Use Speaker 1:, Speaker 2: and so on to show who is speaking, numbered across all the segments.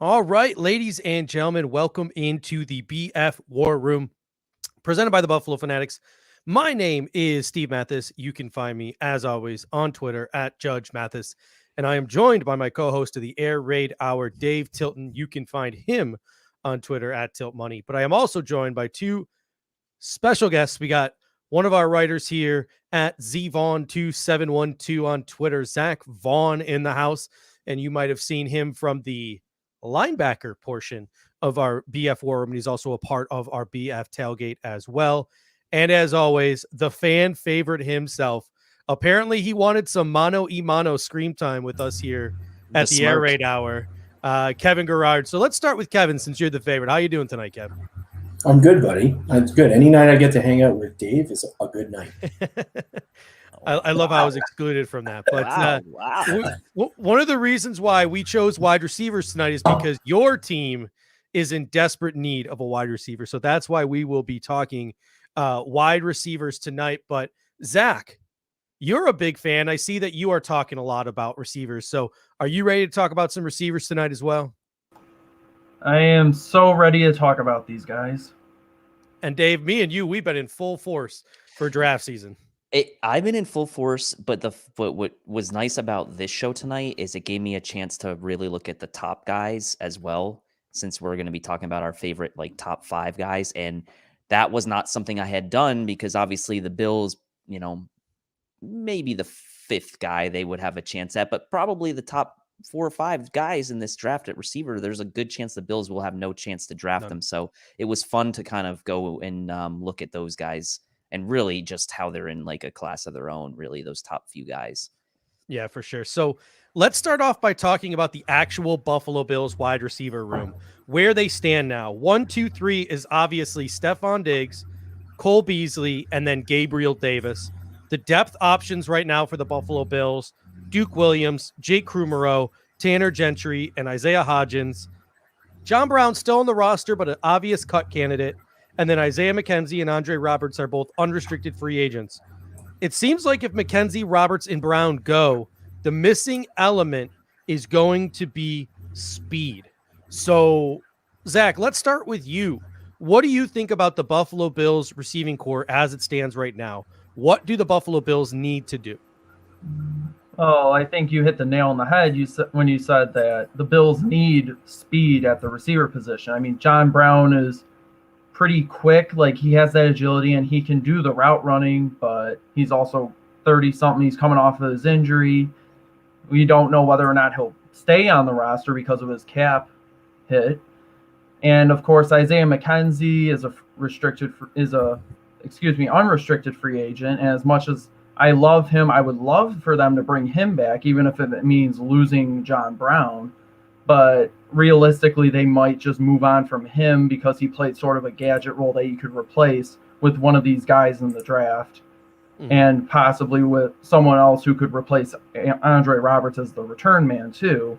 Speaker 1: All right, ladies and gentlemen, welcome into the BF War Room presented by the Buffalo Fanatics. My name is Steve Mathis. You can find me, as always, on Twitter at Judge Mathis. And I am joined by my co-host of the Air Raid Hour, Dave Tilton. You can find him on Twitter at Tilt Money. But I am also joined by two special guests. We got one of our writers here at ZVaughn2712 on Twitter, Zach Vaughn in the house. And you might have seen him from the linebacker portion of our BF War Room. And he's also a part of our BF Tailgate as well. And as always, the fan favorite himself. Apparently, he wanted some mano y mano scream time with us here at the Air Raid Hour. Kevin Garrard. So let's start with Kevin, since you're the favorite. How you doing tonight, Kevin?
Speaker 2: I'm good, buddy. It's good. Any night I get to hang out with Dave is a good night.
Speaker 1: I love how I was excluded from that. But one of the reasons why we chose wide receivers tonight is because your team is in desperate need of a wide receiver. So that's why we will be talking wide receivers tonight. But Zach, you're a big fan. I see that you are talking a lot about receivers. So are you ready to talk about some receivers tonight as well?
Speaker 3: I am so ready to talk about these guys.
Speaker 1: And Dave, me and you, we've been in full force for draft season.
Speaker 4: I've been in full force, but what was nice about this show tonight is it gave me a chance to really look at the top guys as well, since we're going to be talking about our favorite top 5 guys. And that was not something I had done because obviously the Bills, maybe the 5th guy they would have a chance at, but probably the top 4 or 5 guys in this draft at receiver, there's a good chance the Bills will have no chance to draft them. So it was fun to kind of go and look at those guys and really just how they're in a class of their own, really, those top few guys.
Speaker 1: Yeah, for sure. So let's start off by talking about the actual Buffalo Bills wide receiver room, where they stand now. 1, 2, 3 is obviously Stephon Diggs, Cole Beasley, and then Gabriel Davis. The depth options right now for the Buffalo Bills: Duke Williams, Jake Krumero, Tanner Gentry, and Isaiah Hodgins. John Brown still on the roster, but an obvious cut candidate. And then Isaiah McKenzie and Andre Roberts are both unrestricted free agents. It seems like if McKenzie, Roberts, and Brown go, the missing element is going to be speed. So, Zach, let's start with you. What do you think about the Buffalo Bills receiving core as it stands right now? What do the Buffalo Bills need to do?
Speaker 3: Oh, I think you hit the nail on the head when you said that the Bills need speed at the receiver position. I mean, John Brown is pretty quick. He has that agility and he can do the route running, but he's also 30-something. He's coming off of his injury. We don't know whether or not he'll stay on the roster because of his cap hit. And of course, Isaiah McKenzie is unrestricted free agent. And as much as I love him, I would love for them to bring him back, even if it means losing John Brown. But realistically, they might just move on from him because he played sort of a gadget role that you could replace with one of these guys in the draft, and possibly with someone else who could replace Andre Roberts as the return man too.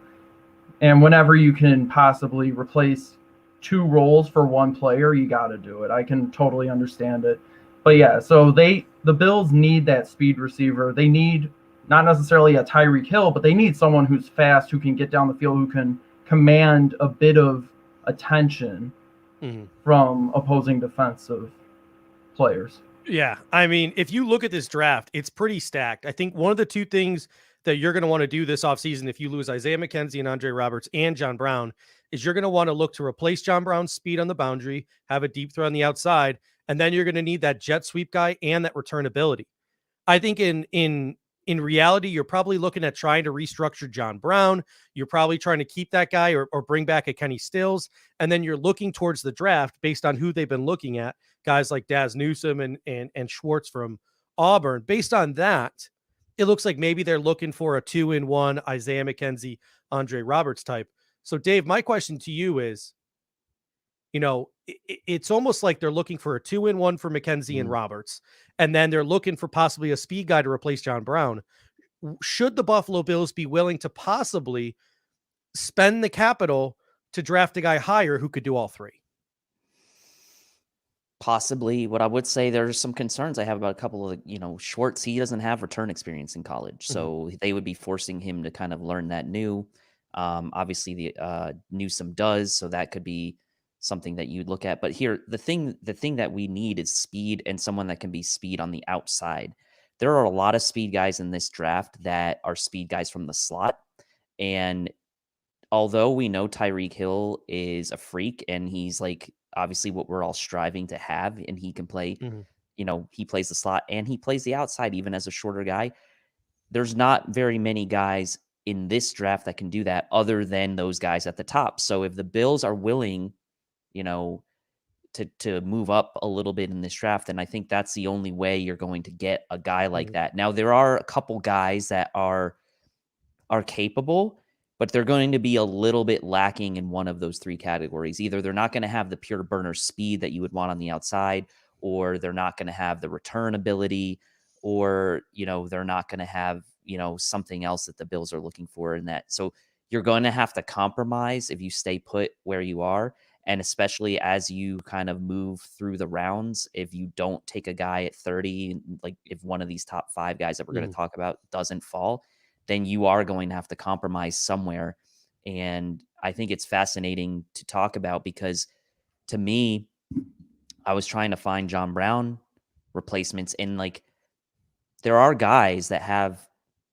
Speaker 3: And whenever you can possibly replace 2 roles for one player, you got to do it. I can totally understand it. But yeah, so the Bills need that speed receiver. They need not necessarily a Tyreek Hill, but they need someone who's fast, who can get down the field, who can command a bit of attention from opposing defensive players.
Speaker 1: Yeah, I mean, if you look at this draft, it's pretty stacked. I think one of the 2 things that you're going to want to do this offseason if you lose Isaiah McKenzie and Andre Roberts and John Brown is you're going to want to look to replace John Brown's speed on the boundary, have a deep throw on the outside, and then you're going to need that jet sweep guy and that return ability. I think in reality, you're probably looking at trying to restructure John Brown. You're probably trying to keep that guy or bring back a Kenny Stills. And then you're looking towards the draft based on who they've been looking at, guys like Daz Newsome and Schwartz from Auburn. Based on that, it looks like maybe they're looking for a 2-in-1 Isaiah McKenzie, Andre Roberts type. So, Dave, my question to you is, it's almost like they're looking for a 2-in-1 for McKenzie and Roberts, and then they're looking for possibly a speed guy to replace John Brown. Should the Buffalo Bills be willing to possibly spend the capital to draft a guy higher who could do all 3?
Speaker 4: Possibly. What I would say, there's some concerns I have about a couple of, Schwartz. He doesn't have return experience in college, so they would be forcing him to kind of learn that new. Obviously, the Newsome does, so that could be something that you'd look at. But here, the thing that we need is speed and someone that can be speed on the outside. There are a lot of speed guys in this draft that are speed guys from the slot. And although we know Tyreek Hill is a freak and he's like obviously what we're all striving to have, and he can play, he plays the slot and he plays the outside even as a shorter guy. There's not very many guys in this draft that can do that other than those guys at the top. So if the Bills are willing, to move up a little bit in this draft, then I think that's the only way you're going to get a guy like that. Now, there are a couple guys that are capable, but they're going to be a little bit lacking in one of those three categories. Either they're not going to have the pure burner speed that you would want on the outside, or they're not going to have the return ability, or, they're not going to have, something else that the Bills are looking for in that. So you're going to have to compromise if you stay put where you are. And especially as you kind of move through the rounds, if you don't take a guy at 30, like if one of these top 5 guys that we're going to talk about doesn't fall, then you are going to have to compromise somewhere. And I think it's fascinating to talk about because to me, I was trying to find John Brown replacements, and like there are guys that have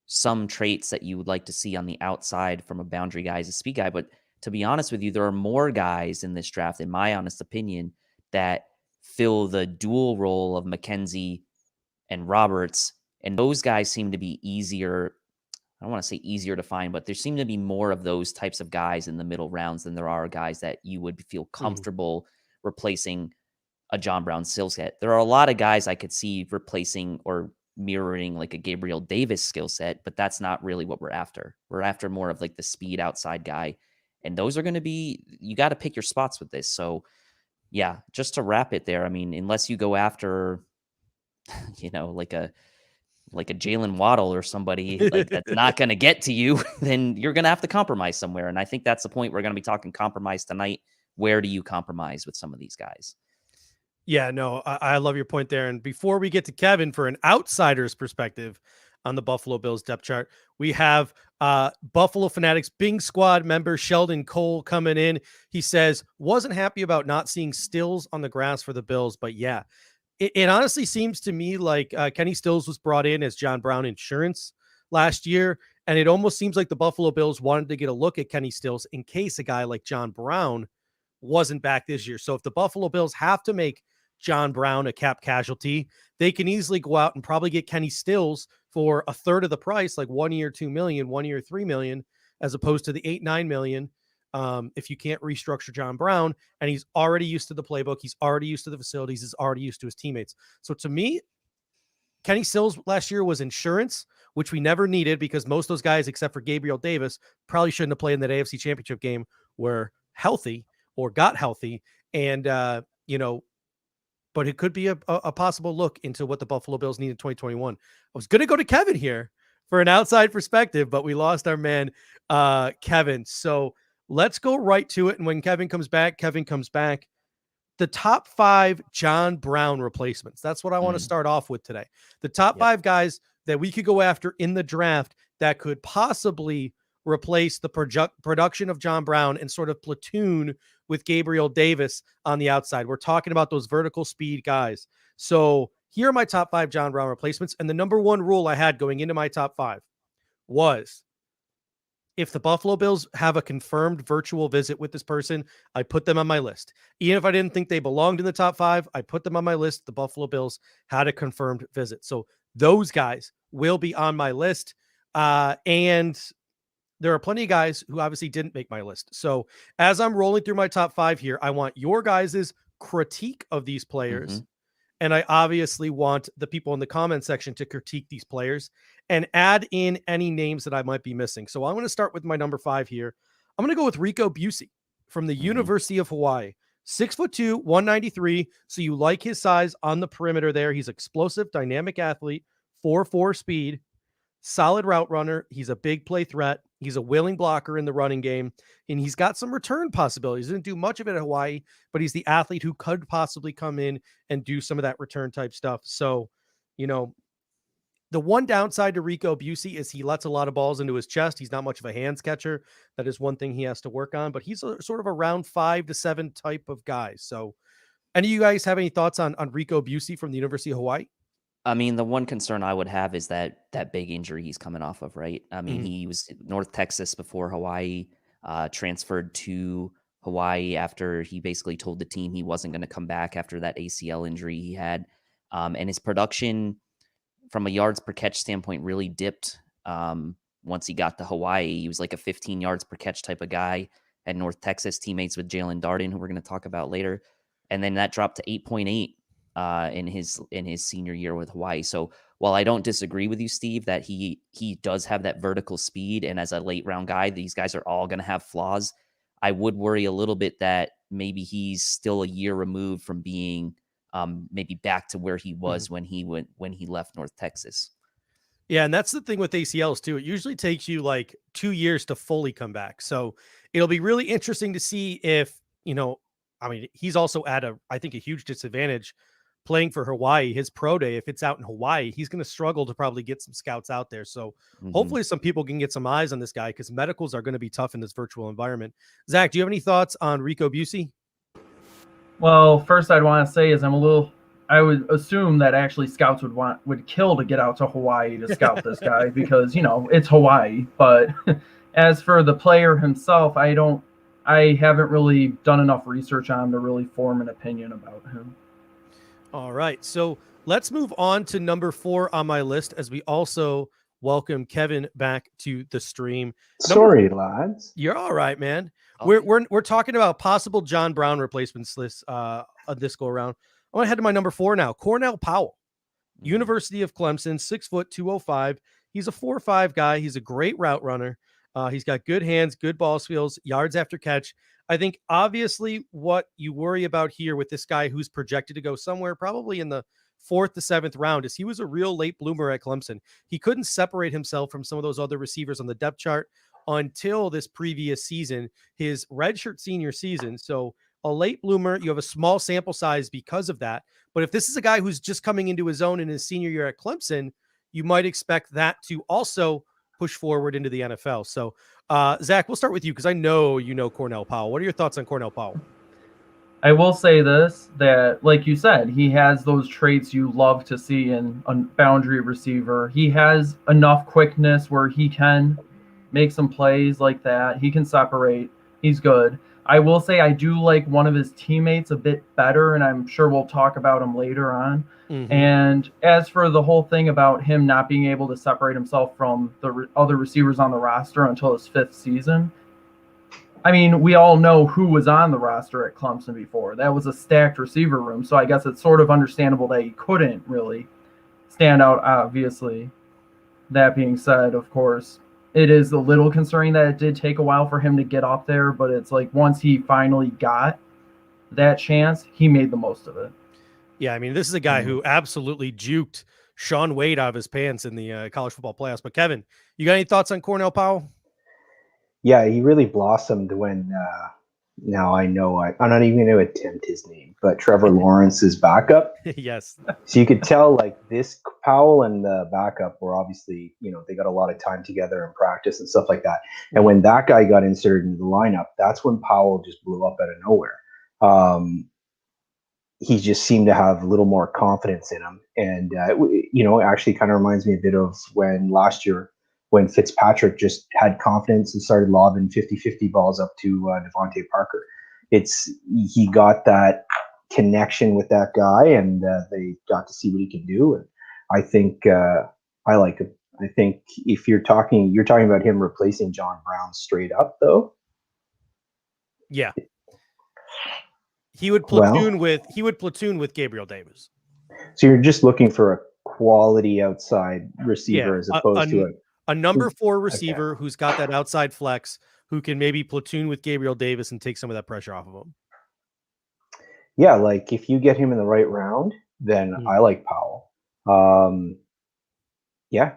Speaker 4: some traits that you would like to see on the outside from a boundary guy as a speed guy. But to be honest with you, there are more guys in this draft, in my honest opinion, that fill the dual role of Mckenzie and Roberts. And those guys seem to be easier. I don't want to say easier to find, but there seem to be more of those types of guys in the middle rounds than there are guys that you would feel comfortable replacing a John Brown skill set. There are a lot of guys I could see replacing or mirroring like a Gabriel Davis skill set, but that's not really what we're after. We're after more of like the speed outside guy. And those are going to be, you got to pick your spots with this. So yeah, just to wrap it there. I mean, unless you go after, like a Jalen Waddle or somebody like that's not going to get to you, then you're going to have to compromise somewhere. And I think that's the point. We're going to be talking compromise tonight. Where do you compromise with some of these guys?
Speaker 1: Yeah, no, I love your point there. And before we get to Kevin for an outsider's perspective on the Buffalo Bills depth chart, we have Buffalo Fanatics Bing Squad member Sheldon Cole coming in. He says, wasn't happy about not seeing Stills on the grass for the Bills, but yeah, it honestly seems to me like Kenny Stills was brought in as John Brown insurance last year. And it almost seems like the Buffalo Bills wanted to get a look at Kenny Stills in case a guy like John Brown wasn't back this year. So if the Buffalo Bills have to make John Brown a cap casualty, they can easily go out and probably get Kenny Stills for a third of the price, like 1 year, $2 million, 1 year, $3 million, as opposed to the $8-9 million. If you can't restructure John Brown, and he's already used to the playbook, he's already used to the facilities, he's already used to his teammates. So to me, Kenny Stills last year was insurance, which we never needed because most of those guys, except for Gabriel Davis, probably shouldn't have played in that AFC Championship game, were healthy or got healthy. And, but it could be a possible look into what the Buffalo Bills need in 2021. I was going to go to Kevin here for an outside perspective, but we lost our man, Kevin. So let's go right to it. And when Kevin comes back, the top 5 John Brown replacements. That's what I want to start off with today. The top 5 guys that we could go after in the draft that could possibly replace the production of John Brown and sort of platoon with Gabriel Davis on the outside. We're talking about those vertical speed guys. So here are my top 5 John Brown replacements. And the number one rule I had going into my top 5 was if the Buffalo Bills have a confirmed virtual visit with this person, I put them on my list. Even if I didn't think they belonged in the top 5, I put them on my list. The Buffalo Bills had a confirmed visit. So those guys will be on my list. And there are plenty of guys who obviously didn't make my list. So as I'm rolling through my top 5 here, I want your guys' critique of these players. And I obviously want the people in the comment section to critique these players and add in any names that I might be missing. So I'm going to start with my number 5 here. I'm going to go with Rico Busey from the University of Hawaii. 6'2", 193. So you like his size on the perimeter there. He's explosive, dynamic athlete, 4.4 speed, solid route runner. He's a big play threat. He's a willing blocker in the running game, and he's got some return possibilities. He didn't do much of it at Hawaii, but he's the athlete who could possibly come in and do some of that return type stuff. So, The one downside to Rico Busey is he lets a lot of balls into his chest. He's not much of a hands catcher. That is one thing he has to work on, but he's sort of a round 5 to 7 type of guy. So any of you guys have any thoughts on Rico Busey from the University of Hawaii?
Speaker 4: I mean, the one concern I would have is that big injury he's coming off of, right? I mean, he was in North Texas before Hawaii, transferred to Hawaii after he basically told the team he wasn't going to come back after that ACL injury he had. And his production from a yards per catch standpoint really dipped once he got to Hawaii. He was like a 15 yards per catch type of guy at North Texas, teammates with Jalen Darden, who we're going to talk about later. And then that dropped to 8.8 in his senior year with Hawaii. So while I don't disagree with you, Steve, that he does have that vertical speed, and as a late round guy, these guys are all going to have flaws, I would worry a little bit that maybe he's still a year removed from being maybe back to where he was when he left North Texas.
Speaker 1: Yeah, and that's the thing with ACLs too. It usually takes you like 2 years to fully come back. So it'll be really interesting to see if, I mean, he's also at I think a huge disadvantage playing for Hawaii. His pro day, if it's out in Hawaii, he's going to struggle to probably get some scouts out there. So hopefully some people can get some eyes on this guy, because medicals are going to be tough in this virtual environment. Zach, do you have any thoughts on Rico Busey?
Speaker 3: Well, first I'd want to say is I would assume that actually scouts would kill to get out to Hawaii to scout this guy because, it's Hawaii. But as for the player himself, I haven't really done enough research on him to really form an opinion about him.
Speaker 1: All right. So let's move on to number 4 on my list, as we also welcome Kevin back to the stream.
Speaker 2: Sorry, lads.
Speaker 1: You're all right, man. We're talking about possible John Brown replacements this go around. I want to head to my number 4 now. Cornell Powell, University of Clemson, 6 foot 205. He's a 4.5 guy. He's a great route runner. He's got good hands, good ball skills, yards after catch. I think obviously what you worry about here with this guy who's projected to go somewhere probably in the 4th to 7th round is he was a real late bloomer at Clemson. He couldn't separate himself from some of those other receivers on the depth chart until this previous season, his redshirt senior season. So a late bloomer, you have a small sample size because of that. But if this is a guy who's just coming into his own in his senior year at Clemson, you might expect that to also push forward into the NFL. So, Zach, we'll start with you because I know you know Cornell Powell. What are your thoughts on Cornell Powell?
Speaker 3: I will say this, that like you said, he has those traits you love to see in a boundary receiver. He has enough quickness where he can make some plays like that. He can separate. He's good. I will say I do like one of his teammates a bit better, and I'm sure we'll talk about him later on. And as for the whole thing about him not being able to separate himself from the other receivers on the roster until his 5th season, I mean, we all know who was on the roster at Clemson before. That was a stacked receiver room, so I guess it's sort of understandable that he couldn't really stand out, obviously. That being said, of course, it is a little concerning that it did take a while for him to get up there, but it's like once he finally got that chance, he made the most of it.
Speaker 1: Yeah, I mean, this is a guy who absolutely juked Sean Wade out of his pants in the college football playoffs. But Kevin, you got any thoughts on Cornell Powell?
Speaker 2: Yeah, he really blossomed when now I know I'm not even going to attempt his name, but Trevor Lawrence's backup.
Speaker 1: Yes.
Speaker 2: So you could tell like this Powell and the backup were obviously, they got a lot of time together in practice and stuff like that. And when that guy got inserted into the lineup, that's when Powell just blew up out of nowhere. He just seemed to have a little more confidence in him. And, it actually kind of reminds me a bit of when last year, when Fitzpatrick just had confidence and started lobbing 50-50 balls up to Devontae Parker. He got that connection with that guy, and they got to see what he can do. And I think I like him. I think if you're talking about him replacing John Brown straight up, though.
Speaker 1: Yeah. He would platoon with Gabriel Davis.
Speaker 2: So you're just looking for a quality outside receiver as opposed to
Speaker 1: a number 4 receiver who's got that outside flex, who can maybe platoon with Gabriel Davis and take some of that pressure off of him.
Speaker 2: Yeah, like if you get him in the right round, then I like Powell. Yeah,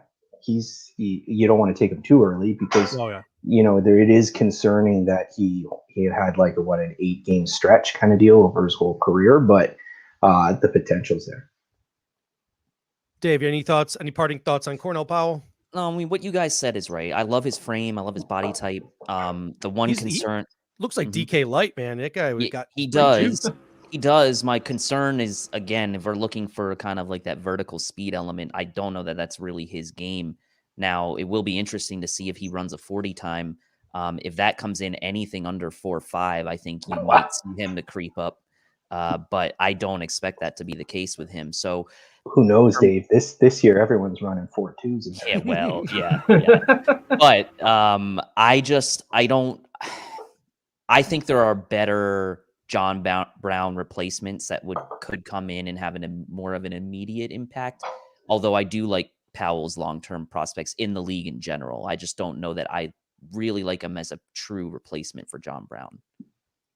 Speaker 2: you don't want to take him too early because it is concerning that he had like an 8-game stretch kind of deal over his whole career, but the potential's there.
Speaker 1: Dave, any thoughts? Any parting thoughts on Cornell Powell?
Speaker 4: No, I mean, what you guys said is right. I love his frame. I love his body type. The one
Speaker 1: He
Speaker 4: concern
Speaker 1: looks like
Speaker 4: Mhm.
Speaker 1: DK Light, man. That guy got
Speaker 4: he
Speaker 1: great juice.
Speaker 4: does. He does. My concern is, again, if we're looking for kind of like that vertical speed element, I don't know that that's really his game. Now, it will be interesting to see if he runs a 40 time. If that comes in anything under 4.5, I think you might see him to creep up. But I don't expect that to be the case with him. So
Speaker 2: Who knows, Dave? This year everyone's running 4.2s.
Speaker 4: yeah, well, yeah. But I think there are better John Brown replacements that could come in and have more of an immediate impact. Although I do like Powell's long-term prospects in the league in general. I just don't know that I really like him as a true replacement for John Brown.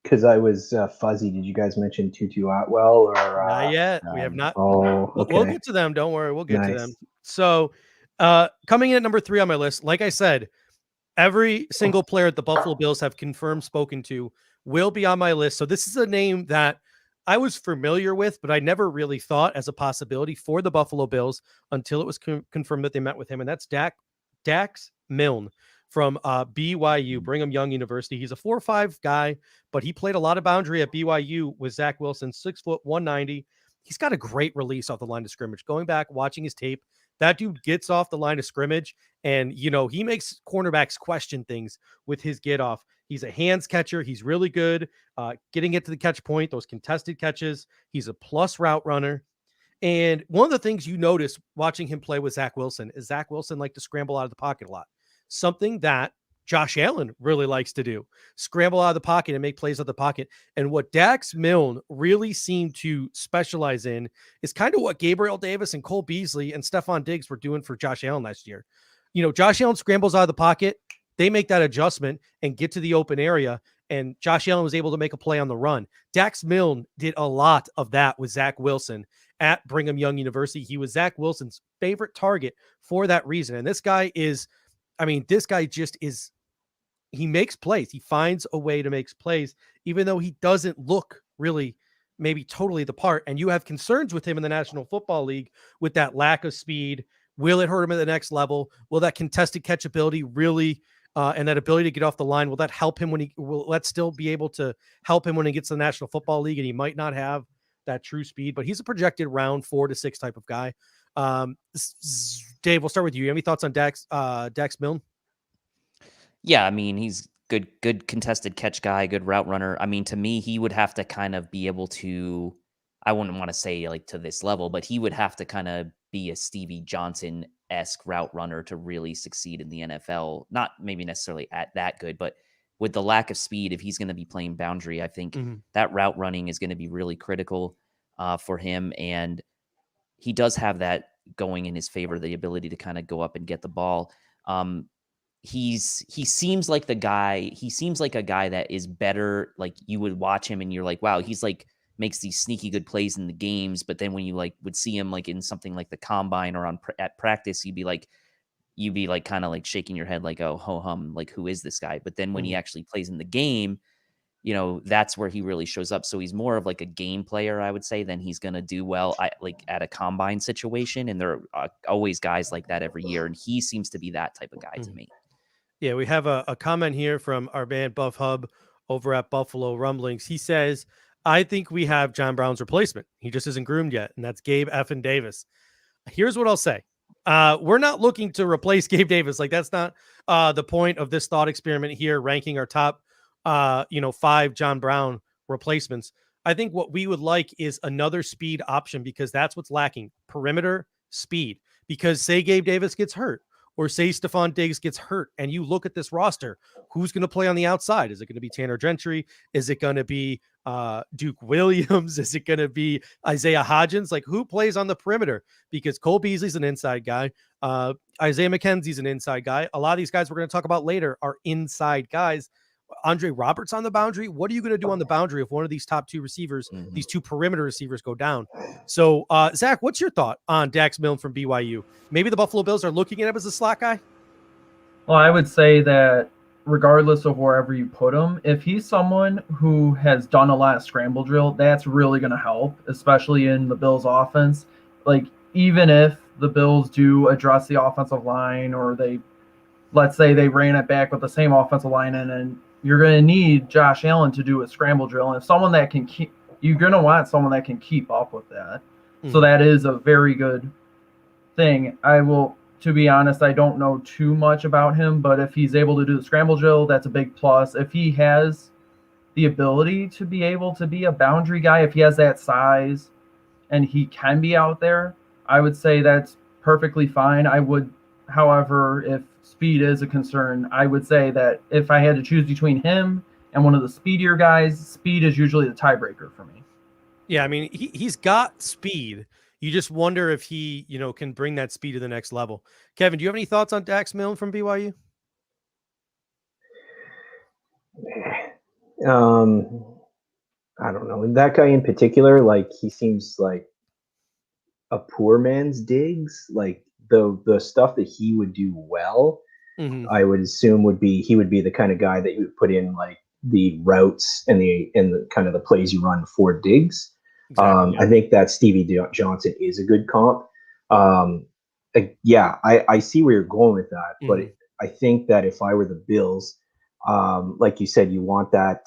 Speaker 2: Because I was fuzzy. Did you guys mention Tutu Atwal or
Speaker 1: not yet? We have not.
Speaker 2: Oh, okay.
Speaker 1: We'll get to them. Don't worry. We'll get to them. So coming in at number 3 on my list, like I said, every single player that the Buffalo Bills have confirmed spoken to will be on my list. So this is a name that I was familiar with, but I never really thought as a possibility for the Buffalo Bills until it was confirmed that they met with him. And that's Dax Milne from BYU, Brigham Young University. He's a 4'5" guy, but he played a lot of boundary at BYU with Zach Wilson, 6 foot 190. He's got a great release off the line of scrimmage. Going back, watching his tape, that dude gets off the line of scrimmage and, he makes cornerbacks question things with his get off. He's a hands catcher. He's really good getting it to the catch point, those contested catches. He's a plus route runner. And one of the things you notice watching him play with Zach Wilson is Zach Wilson liked to scramble out of the pocket a lot. Something that Josh Allen really likes to do, scramble out of the pocket and make plays out of the pocket. And what Dax Milne really seemed to specialize in is kind of what Gabriel Davis and Cole Beasley and Stephon Diggs were doing for Josh Allen last year. Josh Allen scrambles out of the pocket. They make that adjustment and get to the open area. And Josh Allen was able to make a play on the run. Dax Milne did a lot of that with Zach Wilson at Brigham Young University. He was Zach Wilson's favorite target for that reason. And this guy just is, he makes plays. He finds a way to make plays, even though he doesn't look really maybe totally the part. And you have concerns with him in the National Football League with that lack of speed. Will it hurt him at the next level? Will that contested catchability really, and that ability to get off the line, will that help him will that still be able to help him when he gets to the National Football League? And he might not have that true speed, but he's a projected round 4 to 6 type of guy. Dave, we'll start with you. Any thoughts on Dax Milne?
Speaker 4: Yeah, I mean, he's good contested catch guy, good route runner. I mean, to me, he would have to kind of be able to, I wouldn't want to say like to this level, but he would have to kind of be a Stevie Johnson-esque route runner to really succeed in the NFL. Not maybe necessarily at that good, but with the lack of speed, if he's going to be playing boundary, I think that route running is going to be really critical for him. And he does have that going in his favor, the ability to kind of go up and get the ball. He seems like a guy that is better. Like you would watch him and you're like, wow, he's like makes these sneaky good plays in the games. But then when you like would see him like in something like the combine or at practice, you'd be like kind of like shaking your head like, oh, ho hum, like who is this guy? But then when he actually plays in the game, that's where he really shows up. So he's more of like a game player, I would say, than he's going to do well like at a combine situation. And there are always guys like that every year. And he seems to be that type of guy to me.
Speaker 1: Yeah, we have a comment here from our man Buff Hub over at Buffalo Rumblings. He says, I think we have John Brown's replacement. He just isn't groomed yet, and that's Gabe Effin Davis. Here's what I'll say. We're not looking to replace Gabe Davis. Like, that's not the point of this thought experiment here, ranking our top 5 John Brown replacements. I think what we would like is another speed option because that's what's lacking. Perimeter speed. Because say Gabe Davis gets hurt, or say Stephon Diggs gets hurt, and you look at this roster, who's going to play on the outside? Is it going to be Tanner Gentry? Is it going to be Duke Williams? Is it going to be Isaiah Hodgins? Like, who plays on the perimeter? Because Cole Beasley's an inside guy. Isaiah McKenzie's an inside guy. A lot of these guys we're going to talk about later are inside guys. Andre Roberts on the boundary. What are you going to do on the boundary if one of these top 2 receivers, these 2 perimeter receivers go down? So, Zach, what's your thought on Dax Milne from BYU? Maybe the Buffalo Bills are looking at him as a slot guy?
Speaker 3: Well, I would say that regardless of wherever you put him, if he's someone who has done a lot of scramble drill, that's really going to help, especially in the Bills offense. Like, even if the Bills do address the offensive line, or let's say they ran it back with the same offensive line, and you're going to need Josh Allen to do a scramble drill. And someone that can you're going to want someone that can keep up with that. So that is a very good thing. To be honest, I don't know too much about him, but if he's able to do the scramble drill, that's a big plus. If he has the ability to be able to be a boundary guy, if he has that size and he can be out there, I would say that's perfectly fine. However, if speed is a concern, I would say that if I had to choose between him and one of the speedier guys, speed is usually the tiebreaker for me.
Speaker 1: Yeah, I mean, he's got speed. You just wonder if he, can bring that speed to the next level. Kevin, do you have any thoughts on Dax Milne from BYU?
Speaker 2: I don't know. That guy in particular, like, he seems like a poor man's Diggs. Like, the stuff that he would do well, I would assume he would be the kind of guy that you would put in like the routes and the kind of the plays you run for Diggs. Exactly, yeah. I think that Stevie Johnson is a good comp. I see where you're going with that, but I think that if I were the Bills, like you said, you want that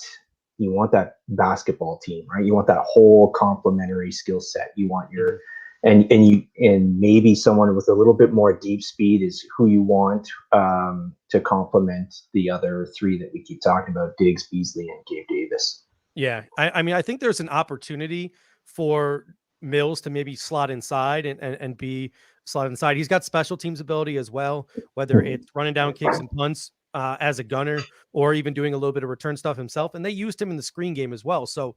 Speaker 2: basketball team, right? You want that whole complementary skill set. You want your and maybe someone with a little bit more deep speed is who you want to complement the other three that we keep talking about: Diggs, Beasley, and Gabe Davis.
Speaker 1: Yeah, I mean, I think there's an opportunity for Mills to maybe slot inside and be slot inside. He's got special teams ability as well, whether it's running down kicks and punts as a gunner, or even doing a little bit of return stuff himself. And they used him in the screen game as well. So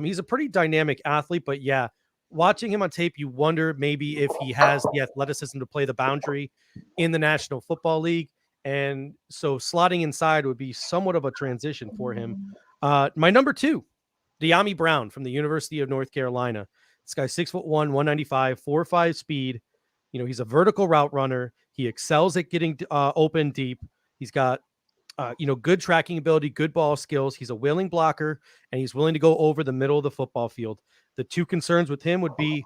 Speaker 1: he's a pretty dynamic athlete. But yeah, watching him on tape, you wonder maybe if he has the athleticism to play the boundary in the National Football League. And so slotting inside would be somewhat of a transition for him. My number 2, Diami Brown from the University of North Carolina. This guy's 6'1", 195, 4.5 speed. He's a vertical route runner. He excels at getting open deep. He's got, good tracking ability, good ball skills. He's a willing blocker, and he's willing to go over the middle of the football field. The two concerns with him would be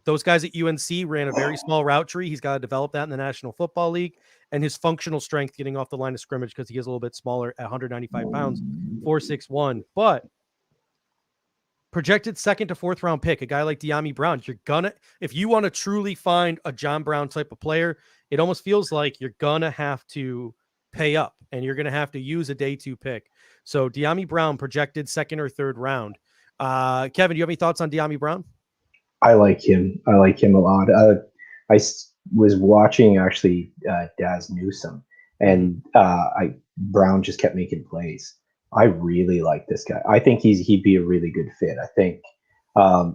Speaker 1: those guys at UNC ran a very small route tree. He's got to develop that in the National Football League, and his functional strength getting off the line of scrimmage, because he is a little bit smaller at 195 pounds, 4'6", but projected 2nd to 4th round pick, a guy like Diami Brown. If you want to truly find a John Brown type of player, it almost feels like you're going to have to pay up, and you're going to have to use a day 2 pick. So Diami Brown projected 2nd or 3rd round. Kevin, do you have any thoughts on Diami Brown?
Speaker 2: I like him. I like him a lot. I was watching actually Daz Newsome, and Brown just kept making plays. I really like this guy. I think he'd be a really good fit. I think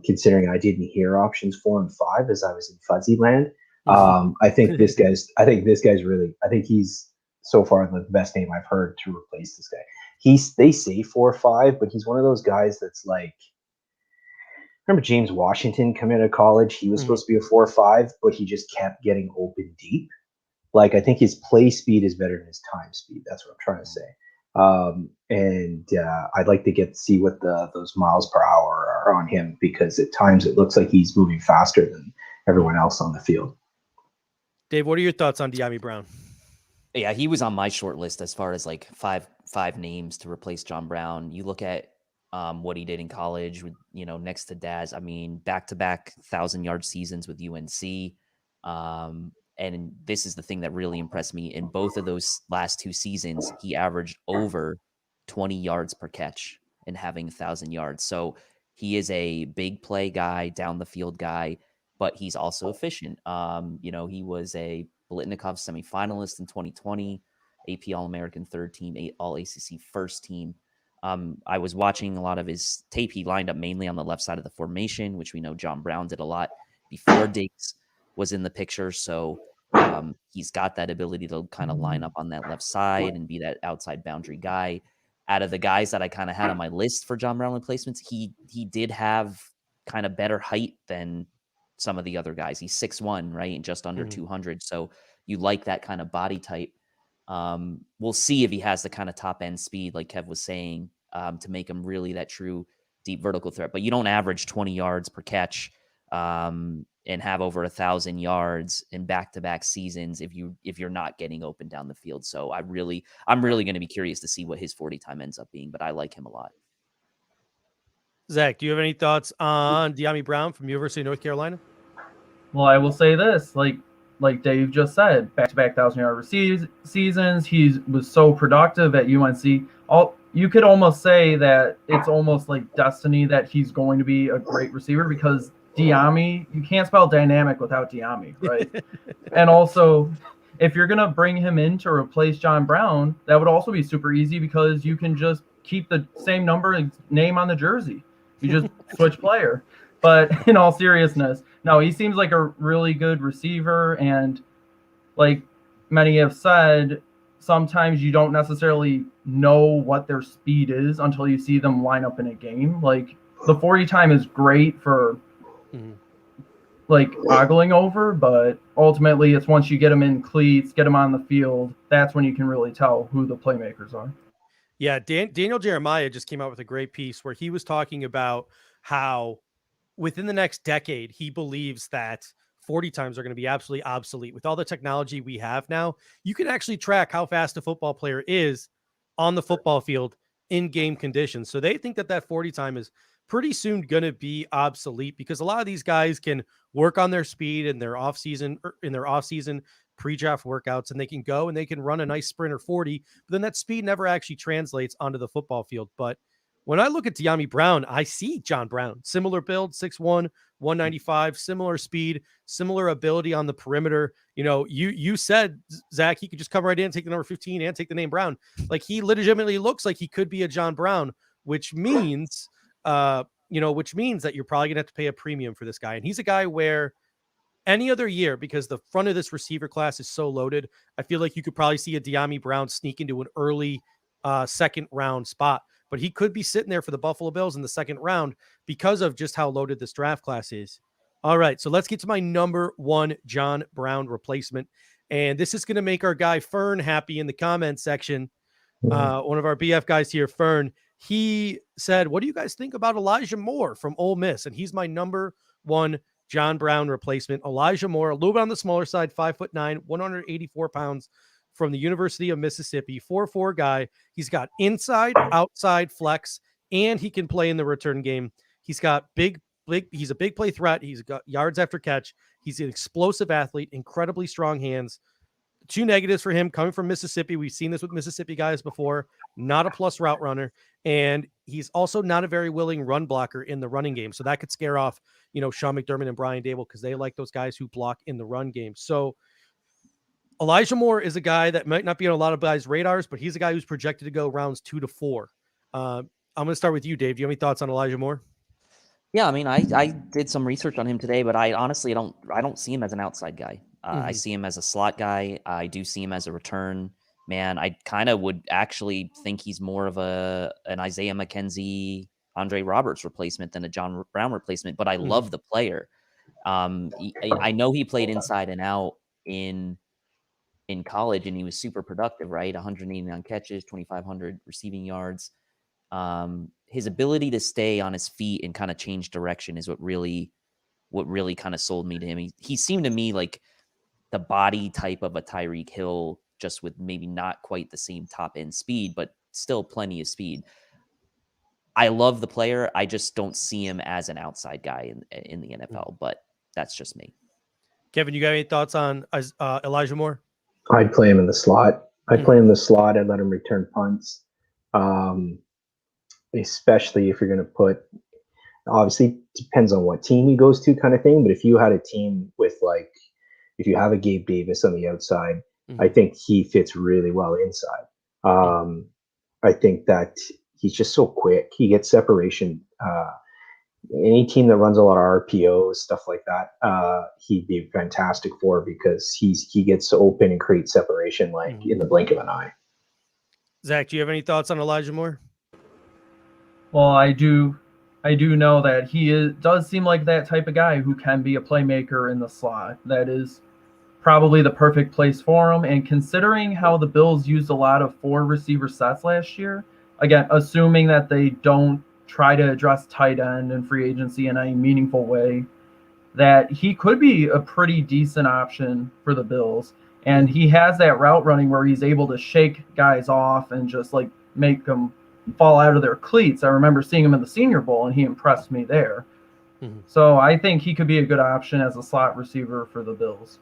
Speaker 2: considering I didn't hear options 4 and 5 as I was in fuzzy land, I think this guy's he's so far the best name I've heard to replace this guy. They say 4 or 5, but he's one of those guys that's like, remember James Washington coming out of college? He was supposed to be a 4 or 5, but he just kept getting open deep. Like, I think his play speed is better than his time speed. That's what I'm trying to say. I'd like to see what those miles per hour are on him, because at times it looks like he's moving faster than everyone else on the field.
Speaker 1: Dave, what are your thoughts on Diami Brown?
Speaker 4: Yeah, he was on my short list as far as like five names to replace John Brown. You look at what he did in college with, next to Daz. I mean, back-to-back 1,000-yard seasons with UNC. And this is the thing that really impressed me. In both of those last 2 seasons, he averaged over 20 yards per catch and having 1,000 yards. So he is a big play guy, down the field guy, but he's also efficient. He was a Biletnikoff semifinalist in 2020, AP All-American 3rd team, All-ACC 1st team. I was watching a lot of his tape. He lined up mainly on the left side of the formation, which we know John Brown did a lot before Diggs was in the picture. So he's got that ability to kind of line up on that left side and be that outside boundary guy. Out of the guys that I kind of had on my list for John Brown replacements, he did have kind of better height than some of the other guys. He's 6'1", right? And just under 200. So you like that kind of body type. We'll see if he has the kind of top end speed, like Kev was saying, to make him really that true deep vertical threat. But you don't average 20 yards per catch and have over 1,000 yards in back-to-back seasons if you're not getting open down the field. So I'm really going to be curious to see what his 40 time ends up being, but I like him a lot.
Speaker 1: Zach, do you have any thoughts on Diami Brown from University of North Carolina?
Speaker 3: Well, I will say this, like Dave just said, back-to-back 1,000-yard seasons. He was so productive at UNC. You could almost say that it's almost like destiny that he's going to be a great receiver, because Diami, you can't spell dynamic without Diami, right? And also, if you're going to bring him in to replace John Brown, that would also be super easy, because you can just keep the same number and name on the jersey. You just switch player. But in all seriousness, no, he seems like a really good receiver. And like many have said, sometimes you don't necessarily know what their speed is until you see them line up in a game. Like the 40 time is great for like ogling over, but ultimately it's once you get them in cleats, get them on the field, that's when you can really tell who the playmakers are.
Speaker 1: Yeah, Daniel Jeremiah just came out with a great piece where he was talking about how within the next decade, he believes that 40 times are going to be absolutely obsolete. With all the technology we have now, you can actually track how fast a football player is on the football field in game conditions. So they think that 40 time is pretty soon going to be obsolete, because a lot of these guys can work on their speed in their off-season pre-draft workouts, and they can go and they can run a nice sprinter 40, but then that speed never actually translates onto the football field. But when I look at Diami Brown, I see John Brown, similar build, 6'1", 195, similar speed, similar ability on the perimeter. You know, you said, Zach, he could just come right in, take the number 15 and take the name Brown. Like, he legitimately looks like he could be a John Brown, which means, that you're probably gonna have to pay a premium for this guy. And he's a guy where any other year, because the front of this receiver class is so loaded, I feel like you could probably see a Diami Brown sneak into an early second round spot. But he could be sitting there for the Buffalo Bills in the second round because of just how loaded this draft class is. All right, so let's get to my number one John Brown replacement. And this is going to make our guy Fern happy in the comment section. One of our BF guys here, Fern, he said, what do you guys think about Elijah Moore from Ole Miss? And he's my number one John Brown replacement. Elijah Moore, a little bit on the smaller side, 5'9", 184 pounds, from the University of Mississippi, 4'4" guy. He's got inside, outside flex, and he can play in the return game. He's got he's a big play threat. He's got yards after catch. He's an explosive athlete, incredibly strong hands. Two negatives for him coming from Mississippi. We've seen this with Mississippi guys before. Not a plus route runner. And he's also not a very willing run blocker in the running game. So that could scare off, Sean McDermott and Brian Dable, because they like those guys who block in the run game. So Elijah Moore is a guy that might not be on a lot of guys' radars, but he's a guy who's projected to go rounds 2 to 4. I'm going to start with you, Dave. Do you have any thoughts on Elijah Moore?
Speaker 4: Yeah, I mean, I did some research on him today, but I honestly don't see him as an outside guy. I see him as a slot guy. I do see him as a return man. I kind of would actually think he's more of an Isaiah McKenzie, Andre Roberts replacement than a John Brown replacement, but I love the player. I know he played inside and out in college, and he was super productive, right? 189 catches, 2,500 receiving yards. His ability to stay on his feet and kind of change direction is what really kind of sold me to him. He seemed to me like the body type of a Tyreek Hill, just with maybe not quite the same top end speed, but still plenty of speed. I love the player. I just don't see him as an outside guy in the NFL, but that's just me.
Speaker 1: Kevin, you got any thoughts on Elijah Moore?
Speaker 2: I'd play him in the slot. I'd play him in the slot. I'd let him return punts. Especially if you're going to put, obviously depends on what team he goes to kind of thing. But if you had a team with if you have a Gabe Davis on the outside, I think he fits really well inside. I think that he's just so quick. He gets separation. Any team that runs a lot of RPOs, stuff like that, he'd be fantastic for, because he gets open and creates separation in the blink of an eye.
Speaker 1: Zach, do you have any thoughts on Elijah Moore?
Speaker 3: Well, I do know that he does seem like that type of guy who can be a playmaker in the slot. That is probably the perfect place for him. And considering how the Bills used a lot of 4 receiver sets last year, again, assuming that they don't try to address tight end and free agency in any meaningful way, that he could be a pretty decent option for the Bills. And he has that route running where he's able to shake guys off and just like make them fall out of their cleats. I remember seeing him in the Senior Bowl, and he impressed me there. So I think he could be a good option as a slot receiver for the Bills.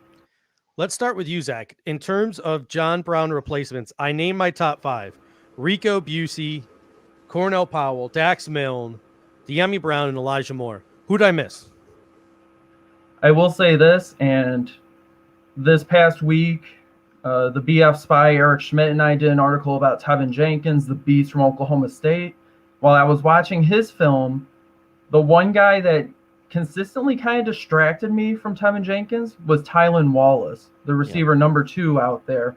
Speaker 1: Let's start with you, Zach. In terms of John Brown replacements, I named my top 5. Rico Busey, Cornell Powell, Dax Milne, Diami Brown, and Elijah Moore. Who'd I miss?
Speaker 3: I will say this, and this past week, the BF spy Eric Schmidt and I did an article about Tevin Jenkins, the beast from Oklahoma State. While I was watching his film, the one guy that consistently kind of distracted me from Tevin Jenkins was Tylan Wallace, the receiver number 2 out there.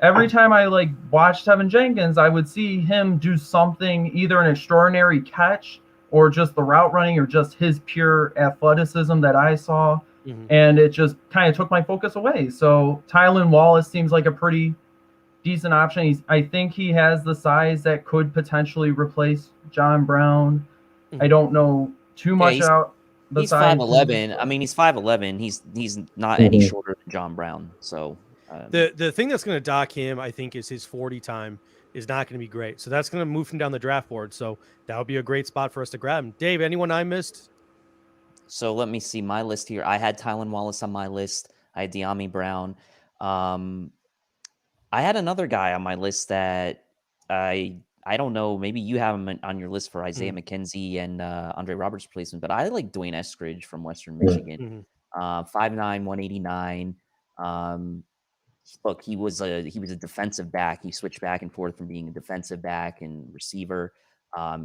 Speaker 3: Every time I watched Tevin Jenkins, I would see him do something, either an extraordinary catch or just the route running or just his pure athleticism that I saw. And it just kind of took my focus away. So Tylan Wallace seems like a pretty decent option. I think he has the size that could potentially replace John Brown. I don't know too much out.
Speaker 4: He's 5'11". I mean, he's 5'11". He's not any shorter than John Brown. So
Speaker 1: the thing that's going to dock him, I think, is his 40 time is not going to be great. So that's going to move him down the draft board. So that would be a great spot for us to grab him. Dave, anyone I missed?
Speaker 4: So let me see my list here. I had Tylan Wallace on my list. I had Diami Brown. I had another guy on my list that I don't know. Maybe you have him on your list for Isaiah McKenzie and Andre Roberts replacement, but I like Dwayne Escridge from Western Michigan. 5'9", 189. Look, he was a defensive back. He switched back and forth from being a defensive back and receiver.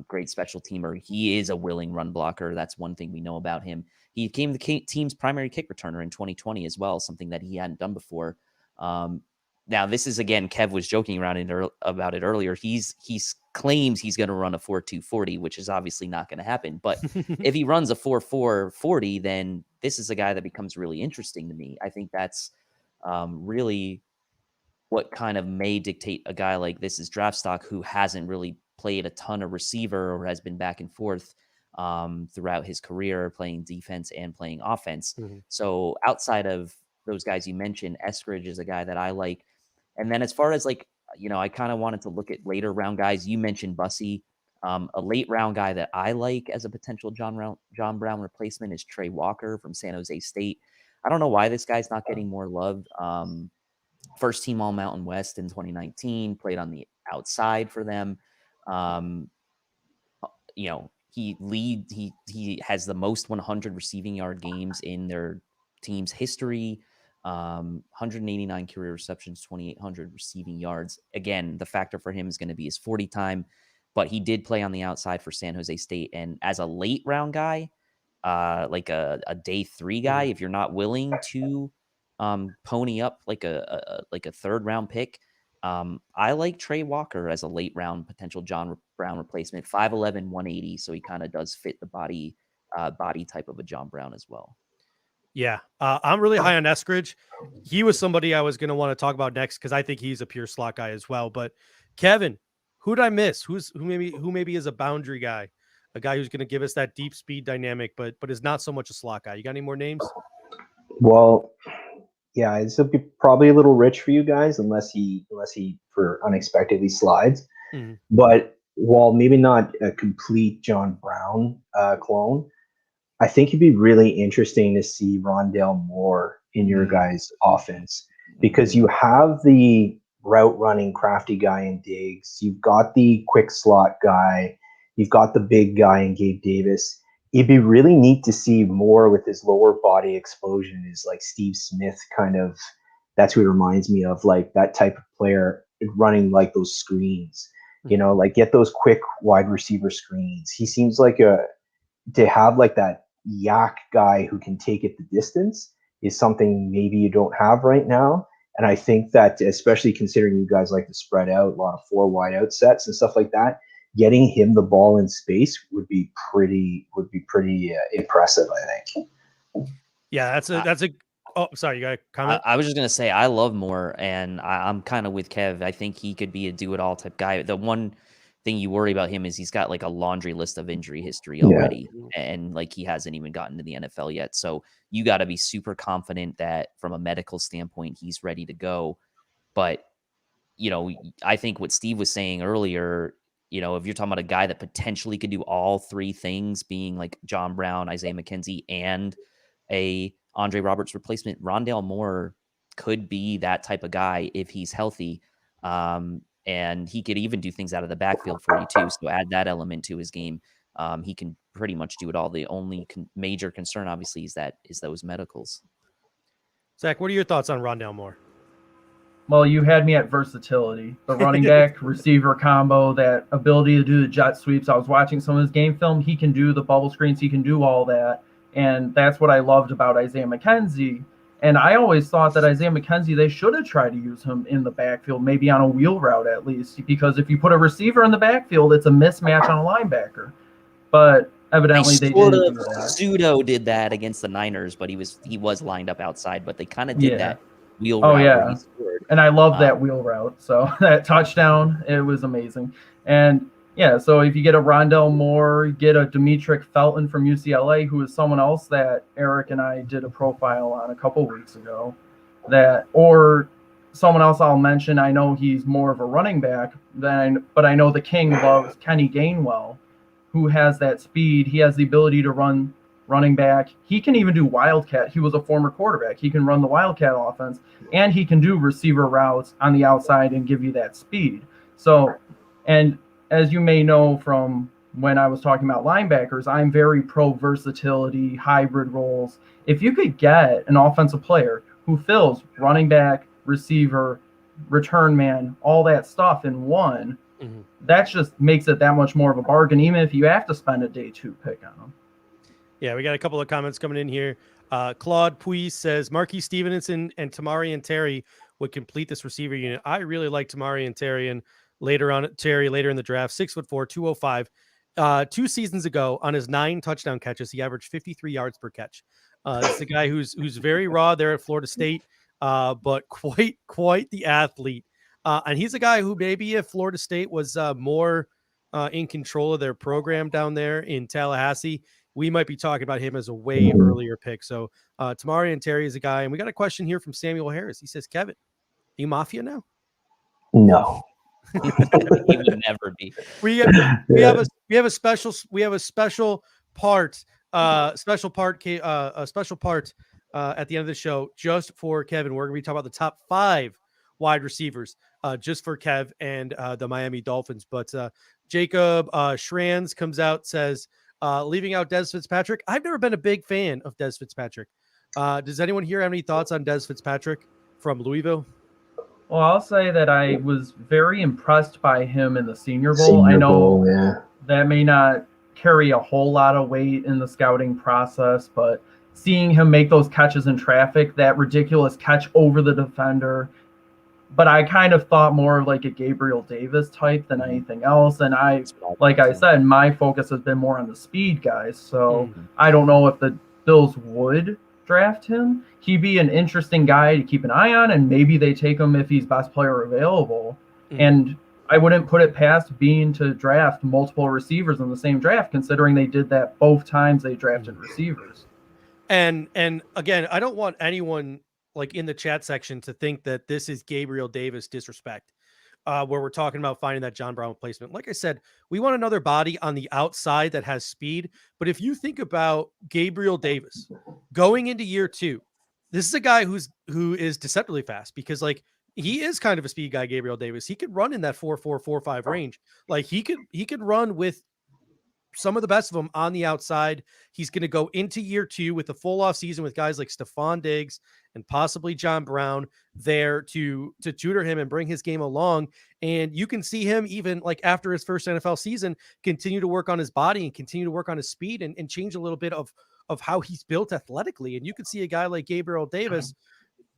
Speaker 4: Great special teamer. He is a willing run blocker. That's one thing we know about him. He became the team's primary kick returner in 2020 as well, something that he hadn't done before. Now, this is, again, Kev was joking around about it earlier. He claims he's going to run a 4.2 40, which is obviously not going to happen. But if he runs a 4.4 40, then this is a guy that becomes really interesting to me. I think that's really what kind of may dictate a guy like this is draft stock, who hasn't really played a ton of receiver or has been back and forth throughout his career, playing defense and playing offense. So outside of those guys you mentioned, Escridge is a guy that I like. And then as far as I kind of wanted to look at later round guys. You mentioned Busey. A late round guy that I like as a potential John Brown replacement is Trey Walker from San Jose State. I don't know why this guy's not getting more love. First team All Mountain West in 2019, played on the outside for them. He has the most 100 receiving yard games in their team's history. 189 career receptions, 2,800 receiving yards. Again, the factor for him is going to be his 40 time, but he did play on the outside for San Jose State. And as a late round guy, like a day 3 guy, if you're not willing to pony up like a third round pick, I like Trey Walker as a late round potential John Brown replacement. 5'11", 180, so he kind of does fit the body type of a John Brown as well.
Speaker 1: Yeah, I'm really high on Escridge. He was somebody I was going to want to talk about next because I think he's a pure slot guy as well. But Kevin, who'd I miss? Who maybe is a boundary guy, a guy who's going to give us that deep speed dynamic, but is not so much a slot guy. You got any more names?
Speaker 2: Well, yeah, it's probably a little rich for you guys unless he for unexpectedly slides. But while maybe not a complete John Brown clone, I think it'd be really interesting to see Rondelle Moore in your guys' offense because you have the route running crafty guy in Diggs. You've got the quick slot guy. You've got the big guy in Gabe Davis. It'd be really neat to see Moore with his lower body explosion is like Steve Smith kind of. That's who it reminds me of, like that type of player running like those screens, like get those quick wide receiver screens. He seems like to have like that yak guy who can take it the distance is something maybe you don't have right now. And I think that, especially considering you guys like to spread out a lot of 4 wide out sets and stuff like that, getting him the ball in space would be pretty impressive, I think.
Speaker 1: Yeah, that's a. Oh, sorry, you got a comment?
Speaker 4: I was just gonna say I love Moore, and I'm kind of with Kev. I think he could be a do-it-all type guy. The one thing you worry about him is he's got like a laundry list of injury history
Speaker 2: Yeah.
Speaker 4: already, and like he hasn't even gotten to the NFL yet. So you got to be super confident that from a medical standpoint, he's ready to go. But, you know, I think what Steve was saying earlier, you know, if you're talking about a guy that potentially could do all three things, being like John Brown, Isaiah McKenzie, and a Andre Roberts replacement, Rondale Moore could be that type of guy if he's healthy. And he could even do things out of the backfield for you too. So add that element to his game. He can pretty much do it all. The only major concern, obviously, is those medicals.
Speaker 1: Zach, what are your thoughts on Rondale Moore?
Speaker 3: Well, you had me at versatility. The running back receiver combo, that ability to do the jet sweeps. I was watching some of his game film. He can do the bubble screens. He can do all that. And that's what I loved about Isaiah McKenzie. And I always thought that Isaiah McKenzie, they should have tried to use him in the backfield, maybe on a wheel route at least, because if you put a receiver in the backfield, it's a mismatch on a linebacker. But evidently they didn't do that.
Speaker 4: Pseudo did that against the Niners, but he was lined up outside, but they kind of did that wheel route.
Speaker 3: Oh, yeah.
Speaker 4: Where he scored.
Speaker 3: And I love that wheel route. So that touchdown, it was amazing. And yeah, so if you get a Rondelle Moore, get a Demetric Felton from UCLA, who is someone else that Eric and I did a profile on a couple weeks ago, or someone else I'll mention, I know he's more of a running back, but I know the King loves Kenny Gainwell, who has that speed. He has the ability to run running back. He can even do Wildcat. He was a former quarterback. He can run the Wildcat offense, and he can do receiver routes on the outside and give you that speed. So, and as you may know from when I was talking about linebackers, I'm very pro versatility, hybrid roles. If you could get an offensive player who fills running back, receiver, return man, all that stuff in one, that just makes it that much more of a bargain, even if you have to spend a day 2 pick on them.
Speaker 1: Yeah, we got a couple of comments coming in here. Claude Puis says Marquise Stevenson and Tamari and Terry would complete this receiver unit. I really like Tamari and Terry, and later in the draft, 6'4", 205. 2 seasons ago, on his 9 touchdown catches, he averaged 53 yards per catch. It's a guy who's very raw there at Florida State, but quite the athlete. And he's a guy who maybe if Florida State was more in control of their program down there in Tallahassee, we might be talking about him as a way earlier pick. So Tamari and Terry is a guy. And we got a question here from Samuel Harris. He says, Kevin, are you Mafia now?
Speaker 2: No.
Speaker 4: He would never be.
Speaker 1: We have a special part at the end of the show just for Kevin. We're going to be talking about the top 5 wide receivers just for Kev and the Miami Dolphins. But Jacob Schranz comes out, says, leaving out Dez Fitzpatrick. I've never been a big fan of Dez Fitzpatrick. Does anyone here have any thoughts on Dez Fitzpatrick from Louisville?
Speaker 3: Well, I'll say that I was very impressed by him in the Senior Bowl. I know that may not carry a whole lot of weight in the scouting process, but seeing him make those catches in traffic, that ridiculous catch over the defender, but I kind of thought more of like a Gabriel Davis type than anything else. And like I said, my focus has been more on the speed guys. So I don't know if the Bills would draft him. He'd be an interesting guy to keep an eye on, and maybe they take him if he's best player available. And I wouldn't put it past Bean to draft multiple receivers in the same draft, considering they did that both times they drafted receivers.
Speaker 1: And again, I don't want anyone like in the chat section to think that this is Gabriel Davis disrespect, where we're talking about finding that John Brown replacement. Like I said, we want another body on the outside that has speed. But if you think about Gabriel Davis going into year 2, this is a guy who is deceptively fast, because like he is kind of a speed guy. Gabriel Davis, he could run in that 4.4, 4.5 range. Like he could run with some of the best of them on the outside. He's going to go into year 2 with a full off season with guys like Stephon Diggs and possibly John Brown there to tutor him and bring his game along. And you can see him even like after his first NFL season, continue to work on his body and continue to work on his speed and change a little bit of how he's built athletically. And you could see a guy like Gabriel Davis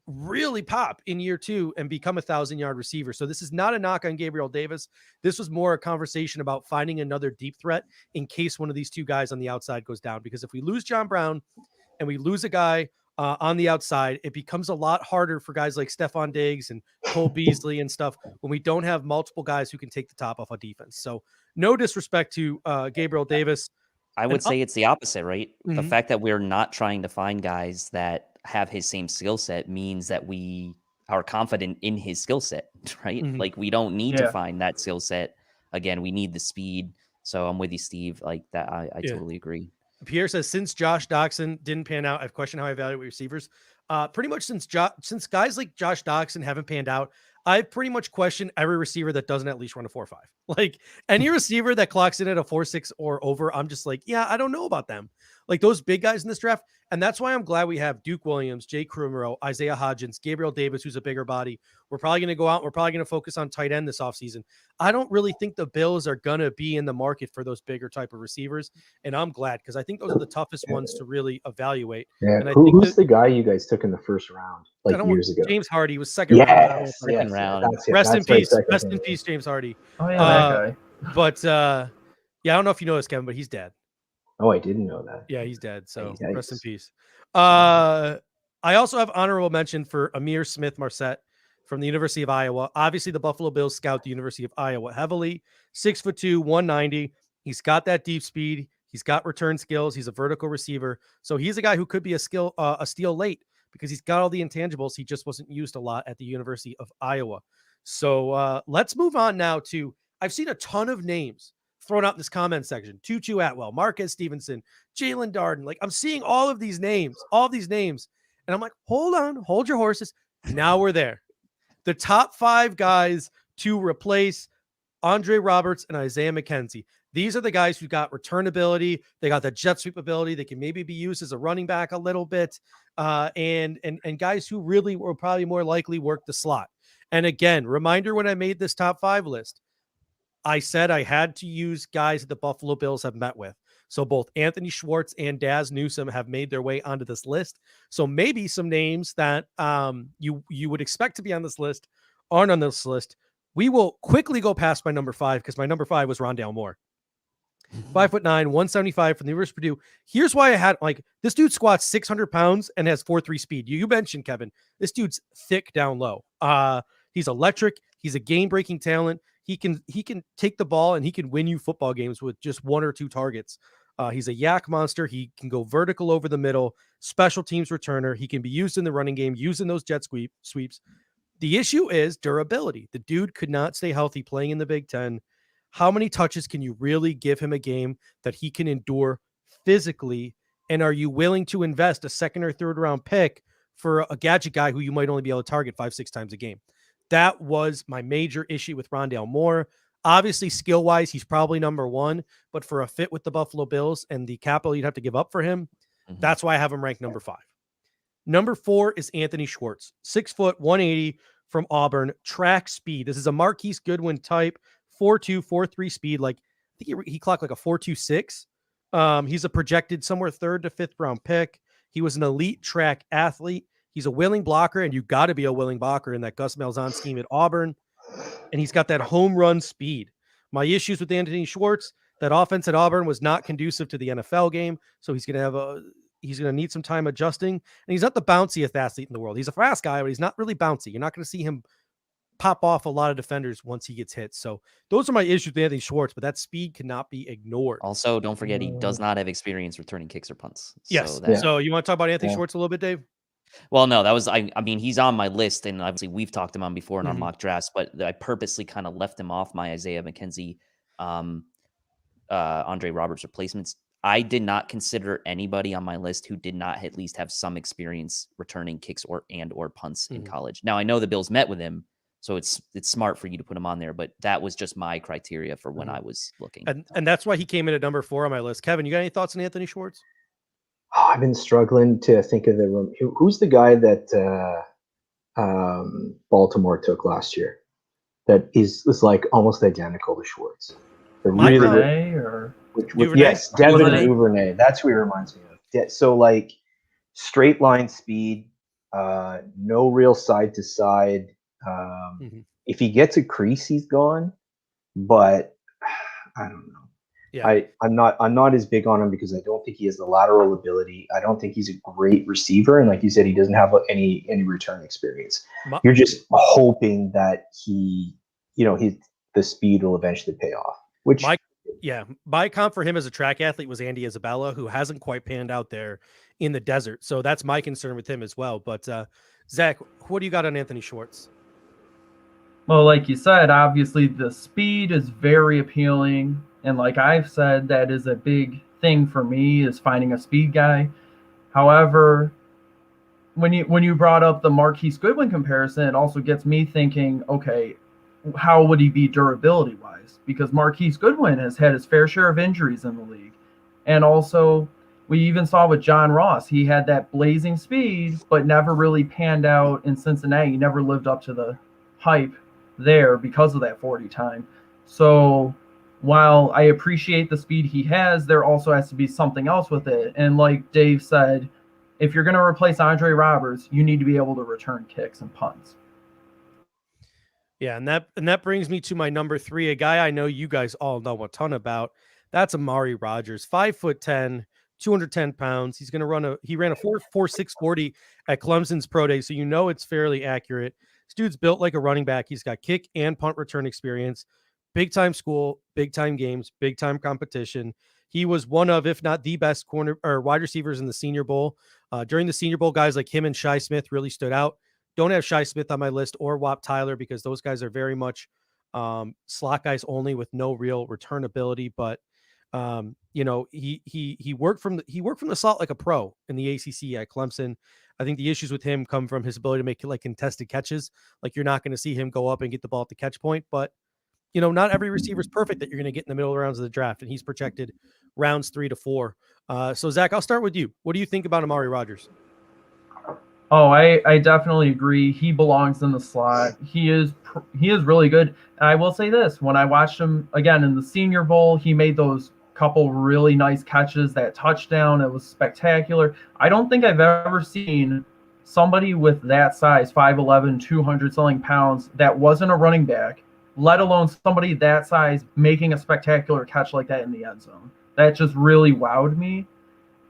Speaker 1: really pop in year 2 and become 1,000-yard receiver. So this is not a knock on Gabriel Davis. This was more a conversation about finding another deep threat in case one of these 2 guys on the outside goes down. Because if we lose John Brown and we lose a guy on the outside. It becomes a lot harder for guys like Stephon Diggs and Cole Beasley and stuff when we don't have multiple guys who can take the top off of defense. So no disrespect to Gabriel Davis.
Speaker 4: I would say it's the opposite, right? The
Speaker 1: Mhm.
Speaker 4: fact that we're not trying to find guys that have his same skill set means that we are confident in his skill set, right?
Speaker 1: Mhm.
Speaker 4: Like we don't need to
Speaker 3: Yeah.
Speaker 4: find that skill set. Again, we need the speed. So I'm with you, Steve. Like that, I
Speaker 1: Yeah.
Speaker 4: totally agree.
Speaker 1: Pierre says, since Josh Doxson didn't pan out, I've questioned how I evaluate receivers. Pretty much since guys like Josh Doxson haven't panned out, I've pretty much questioned every receiver that doesn't at least run a 4.5. Like any receiver that clocks in at a 4.6 or over, I'm just like, yeah, I don't know about them. Like those big guys in this draft. And that's why I'm glad we have Duke Williams, Jay Krumero, Isaiah Hodgins, Gabriel Davis, who's a bigger body. We're probably going to go out. We're probably going to focus on tight end this offseason. I don't really think the Bills are going to be in the market for those bigger type of receivers. And I'm glad because I think those are the toughest ones to really evaluate.
Speaker 2: Yeah.
Speaker 1: And I
Speaker 2: Who's
Speaker 1: think
Speaker 2: the guy you guys took in the first round, like years ago?
Speaker 1: James Hardy was second round.
Speaker 2: Yes,
Speaker 4: Second round.
Speaker 1: Rest in
Speaker 2: That's my
Speaker 1: peace.
Speaker 2: second
Speaker 1: Rest in
Speaker 2: thing.
Speaker 1: peace, James Hardy.
Speaker 3: Oh yeah, that guy.
Speaker 1: But yeah, I don't know if you know this, Kevin, but he's dead.
Speaker 2: Oh, I didn't know that.
Speaker 1: Yeah, he's dead. So
Speaker 2: Yikes.
Speaker 1: rest in peace. I also have honorable mention for Amir Smith Marset from the University of Iowa. Obviously, the Buffalo Bills scout the University of Iowa heavily. 6'2", 190. He's got that deep speed. He's got return skills. He's a vertical receiver. So he's a guy who could be a steal late because he's got all the intangibles. He just wasn't used a lot at the University of Iowa. So let's move on now to, I've seen a ton of names thrown out in this comment section. Tutu Atwal, Marquez Stevenson, Jalen Darden. Like I'm seeing all these names. And I'm like, hold on, hold your horses. Now we're there. The top 5 guys to replace Andre Roberts and Isaiah McKenzie. These are the guys who got return ability. They got the jet sweep ability. They can maybe be used as a running back a little bit. And guys who really will probably more likely work the slot. And again, reminder when I made this top 5 list, I said I had to use guys that the Buffalo Bills have met with. So both Anthony Schwartz and Daz Newsome have made their way onto this list. So maybe some names that you would expect to be on this list aren't on this list. We will quickly go past my number 5 because my number 5 was Rondale Moore. 5'9", 175 from the University of Purdue. Here's why I had this dude squats 600 pounds and has 4.3 speed. You mentioned, Kevin, this dude's thick down low. He's electric. He's a game-breaking talent. He can take the ball and he can win you football games with just 1 or 2 targets. He's a yak monster. He can go vertical over the middle, special teams returner. He can be used in the running game, using those jet sweeps. The issue is durability. The dude could not stay healthy playing in the Big Ten. How many touches can you really give him a game that he can endure physically? And are you willing to invest a 2nd or 3rd round pick for a gadget guy who you might only be able to target 5-6 times a game? That was my major issue with Rondale Moore. Obviously, skill-wise, he's probably number 1, but for a fit with the Buffalo Bills and the capital you'd have to give up for him, that's why I have him ranked number 5. Number 4 is Anthony Schwartz, 6 foot, 180 from Auburn, track speed. This is a Marquise Goodwin type, 4.2, 4.3 speed. Like I think he clocked like a 4.26. He's a projected somewhere 3rd to 5th round pick. He was an elite track athlete. He's a willing blocker, and you got to be a willing blocker in that Gus Malzahn scheme at Auburn. And he's got that home run speed. My issues with Anthony Schwartz, that offense at Auburn was not conducive to the NFL game, so he's going to need some time adjusting. And he's not the bounciest athlete in the world. He's a fast guy, but he's not really bouncy. You're not going to see him pop off a lot of defenders once he gets hit. So those are my issues with Anthony Schwartz, but that speed cannot be ignored.
Speaker 4: Also, don't forget he does not have experience returning kicks or punts.
Speaker 1: Yes.
Speaker 4: So,
Speaker 1: so you want to talk about Anthony Schwartz a little bit, Dave?
Speaker 4: Well, no, that was I mean, he's on my list, and obviously we've talked him on before in our mock drafts, but I purposely kind of left him off my Isaiah McKenzie, Andre Roberts replacements. I did not consider anybody on my list who did not at least have some experience returning kicks or punts in college. Now I know the Bills met with him, so it's smart for you to put him on there, but that was just my criteria for when I was looking.
Speaker 1: And that's why he came in at number 4 on my list. Kevin, you got any thoughts on Anthony Schwartz?
Speaker 2: Oh, I've been struggling to think of the room. Who's the guy that Baltimore took last year that is like almost identical to Schwartz? Yes, Devin Duvernay. That's who he reminds me of. So like straight line speed, no real side to side. If he gets a crease, he's gone. But I don't know.
Speaker 1: Yeah.
Speaker 2: I'm not as big on him because I don't think he has the lateral ability. I don't think he's a great receiver, and like you said, he doesn't have any return experience. You're just hoping that the speed will eventually pay off. Which
Speaker 1: my comp for him as a track athlete was Andy Isabella, who hasn't quite panned out there in the desert. So that's my concern with him as well. But Zach, what do you got on Anthony Schwartz?
Speaker 3: Well, like you said, obviously the speed is very appealing. And like I've said, that is a big thing for me, is finding a speed guy. However, when you brought up the Marquise Goodwin comparison, it also gets me thinking, okay, how would he be durability-wise? Because Marquise Goodwin has had his fair share of injuries in the league. And also, we even saw with John Ross, he had that blazing speed, but never really panned out in Cincinnati. He never lived up to the hype there because of that 40 time. So while I appreciate the speed he has, there also has to be something else with it. And like Dave said, if you're going to replace Andre Roberts, you need to be able to return kicks and punts.
Speaker 1: Yeah, and that brings me to my number 3, a guy I know you guys all know a ton about. That's Amari Rogers, 5'10", 210 pounds. He ran a 4.46 40 at Clemson's pro day, so you know it's fairly accurate. This dude's built like a running back. He's got kick and punt return experience. Big time school, big time games, big time competition. He was one of, if not the best corner or wide receivers in the Senior Bowl. During the Senior Bowl, guys like him and Shi Smith really stood out. Don't have Shi Smith on my list or Wap Tyler because those guys are very much slot guys only with no real return ability. But he worked from the slot like a pro in the ACC at Clemson. I think the issues with him come from his ability to make like contested catches. Like you're not going to see him go up and get the ball at the catch point, but not every receiver is perfect that you're going to get in the middle rounds of the draft, and he's projected rounds 3 to 4. So Zach, I'll start with you. What do you think about Amari Rogers?
Speaker 3: Oh, I definitely agree. He belongs in the slot. He is really good. And I will say this, when I watched him again in the Senior Bowl, he made those couple really nice catches, that touchdown. It was spectacular. I don't think I've ever seen somebody with that size, 5'11", 200-something pounds, that wasn't a running back, let alone somebody that size making a spectacular catch like that in the end zone. That just really wowed me.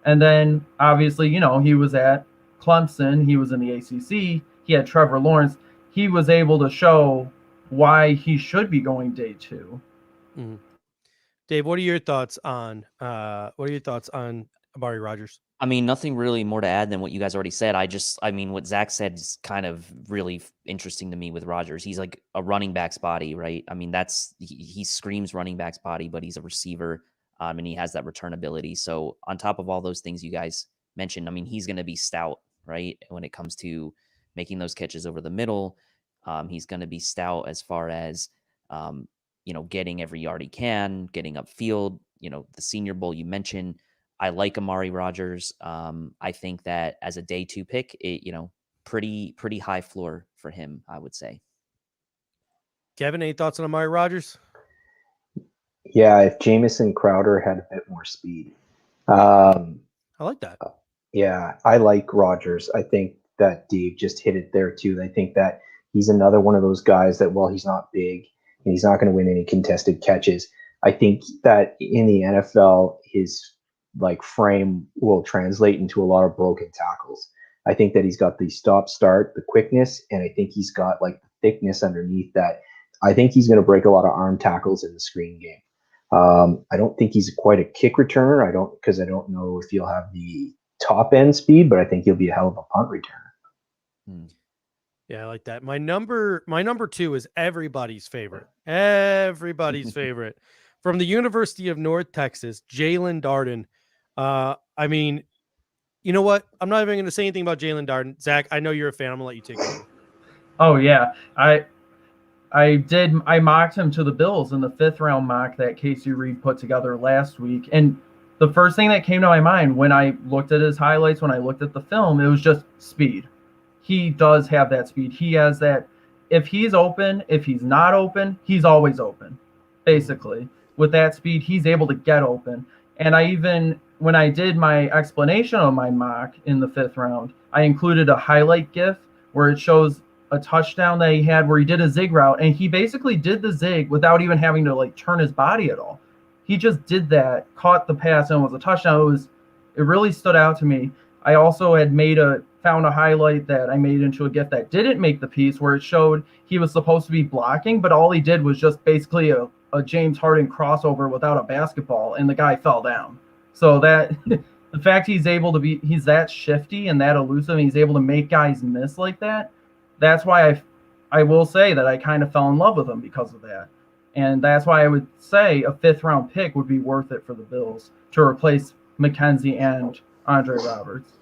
Speaker 3: And then, obviously, he was at Clemson. He was in the ACC. He had Trevor Lawrence. He was able to show why he should be going day 2.
Speaker 1: Mm-hmm. Dave, what are your thoughts on Obari Rogers?
Speaker 4: I mean, nothing really more to add than what you guys already said. What Zach said is kind of really interesting to me with Rogers. He's like a running back's body, right? I mean, he screams running back's body, but he's a receiver, and he has that return ability. So on top of all those things you guys mentioned, I mean, he's going to be stout, right? When it comes to making those catches over the middle, he's going to be stout as far as, getting every yard he can, getting upfield. The Senior Bowl you mentioned. I like Amari Rogers. I think that as a day 2 pick, pretty high floor for him, I would say.
Speaker 1: Kevin, any thoughts on Amari Rogers?
Speaker 2: Yeah, if Jamison Crowder had a bit more speed.
Speaker 1: I like that.
Speaker 2: Yeah, I like Rogers. I think that Dave just hit it there too. I think that he's another one of those guys that, while he's not big and he's not going to win any contested catches, I think that in the NFL, his frame will translate into a lot of broken tackles. I think that he's got the stop start, the quickness, and I think he's got the thickness underneath that. I think he's going to break a lot of arm tackles in the screen game. I don't think he's quite a kick returner. Because I don't know if he'll have the top end speed, but I think he'll be a hell of a punt returner.
Speaker 1: Yeah, I like that. My number 2 is everybody's favorite. Everybody's favorite. From the University of North Texas, Jalen Darden. I mean, you know what? I'm not even going to say anything about Jalen Darden. Zach, I know you're a fan. I'm going to let you take it.
Speaker 3: Oh, yeah. I mocked him to the Bills in the 5th round mock that Casey Reed put together last week. And the first thing that came to my mind when I looked at his highlights, when I looked at the film, it was just speed. He does have that speed. He has that. If he's open, if he's not open, he's always open, basically. With that speed, he's able to get open. And when I did my explanation of my mock in the 5th round, I included a highlight GIF where it shows a touchdown that he had where he did a zig route, and he basically did the zig without even having to turn his body at all. he just did that, caught the pass, and it was a touchdown. It really stood out to me. I also had found a highlight that I made into a GIF that didn't make the piece, where it showed he was supposed to be blocking, but all he did was just basically a James Harden crossover without a basketball, and the guy fell down. So that the fact he's that shifty and that elusive, and he's able to make guys miss like that, that's why I will say that I kind of fell in love with him because of that. And that's why I would say a 5th round pick would be worth it for the Bills to replace Mckenzie and Andre Roberts.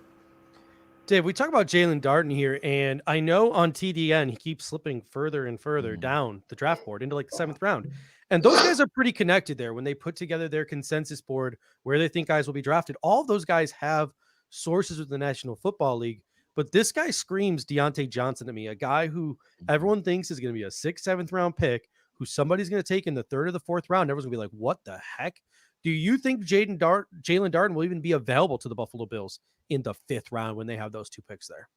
Speaker 1: Dave, we talk about Jalen Darden here, and I know on TDN he keeps slipping further and further down the draft board into like the 7th round. And those guys are pretty connected there when they put together their consensus board where they think guys will be drafted. All of those guys have sources with the National Football League, but this guy screams Deontay Johnson to me, a guy who everyone thinks is going to be a 6th, 7th round pick, who somebody's going to take in the 3rd or the 4th round. Everyone's going to be like, what the heck? Do you think Jalen Darden will even be available to the Buffalo Bills in the 5th round when they have those 2 picks there?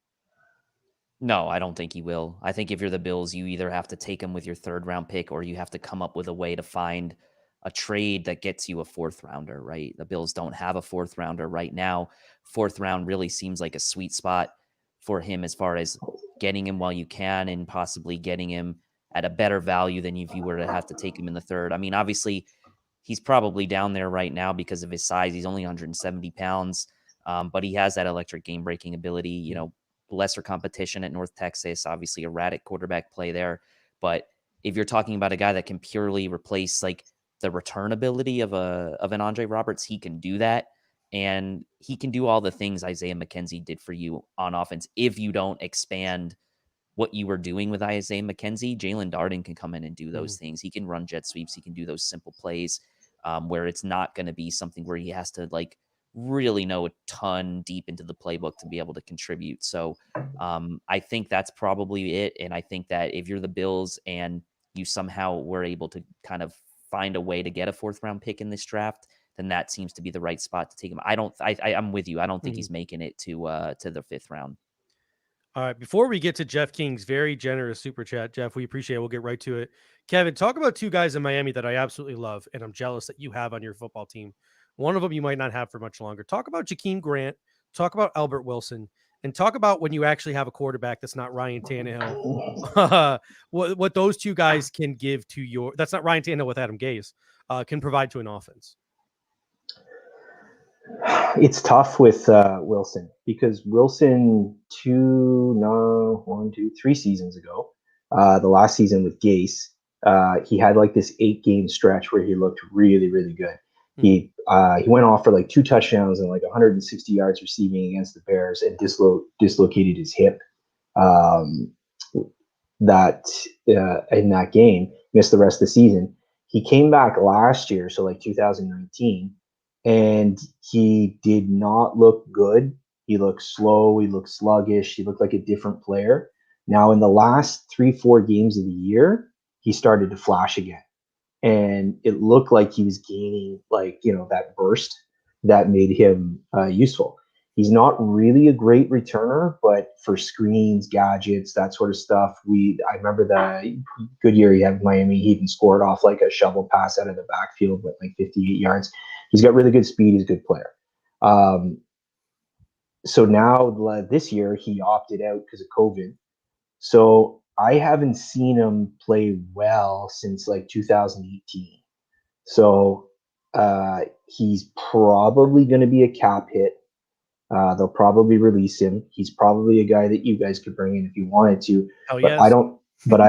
Speaker 4: No, I don't think he will. I think if you're the Bills, you either have to take him with your 3rd round pick, or you have to come up with a way to find a trade that gets you a 4th rounder, right? The Bills don't have a 4th rounder right now. 4th round really seems like a sweet spot for him as far as getting him while you can and possibly getting him at a better value than if you were to have to take him in the 3rd. I mean, obviously, he's probably down there right now because of his size. He's only 170 pounds, but he has that electric game-breaking ability, you know, lesser competition at North Texas, obviously erratic quarterback play there. But if you're talking about a guy that can purely replace like the return ability of an Andre Roberts, he can do that. And he can do all the things Isaiah McKenzie did for you on offense. If you don't expand what you were doing with Isaiah McKenzie, Jalen Darden can come in and do those things. He can run jet sweeps. He can do those simple plays where it's not going to be something where he has to like really know a ton deep into the playbook to be able to contribute. So I think that's probably it. And I think that if you're the Bills and you somehow were able to kind of find a way to get a 4th round pick in this draft, then that seems to be the right spot to take him. I'm with you. I don't think he's making it to the 5th round.
Speaker 1: All right. Before we get to Jeff King's very generous super chat, Jeff, we appreciate it. We'll get right to it. Kevin, talk about 2 guys in Miami that I absolutely love, and I'm jealous that you have on your football team. One of them you might not have for much longer. Talk about Jakeem Grant. Talk about Albert Wilson. And talk about when you actually have a quarterback that's not Ryan Tannehill. what those 2 guys can give to your – that's not Ryan Tannehill with Adam Gase, can provide to an offense.
Speaker 2: It's tough with Wilson because Wilson 3 seasons ago, the last season with Gase, he had like this 8-game stretch where he looked really, really good. He went off for like 2 touchdowns and like 160 yards receiving against the Bears and dislocated his hip. In that game, missed the rest of the season. He came back last year, so like 2019. And he did not look good. He looked slow. He looked sluggish. He looked like a different player. Now, in the last 3-4 games of the year, he started to flash again. And it looked like he was gaining, like, you know, that burst that made him useful. He's not really a great returner, but for screens, gadgets, that sort of stuff, I remember the good year he had with Miami. He even scored off like a shovel pass out of the backfield with like 58 yards. He's got really good speed. He's a good player. So now this year he opted out because of COVID. So I haven't seen him play well since like 2018. So he's probably going to be a cap hit. They'll probably release him. He's probably a guy that you guys could bring in if you wanted to.
Speaker 1: Hell
Speaker 2: but
Speaker 1: yes.
Speaker 2: I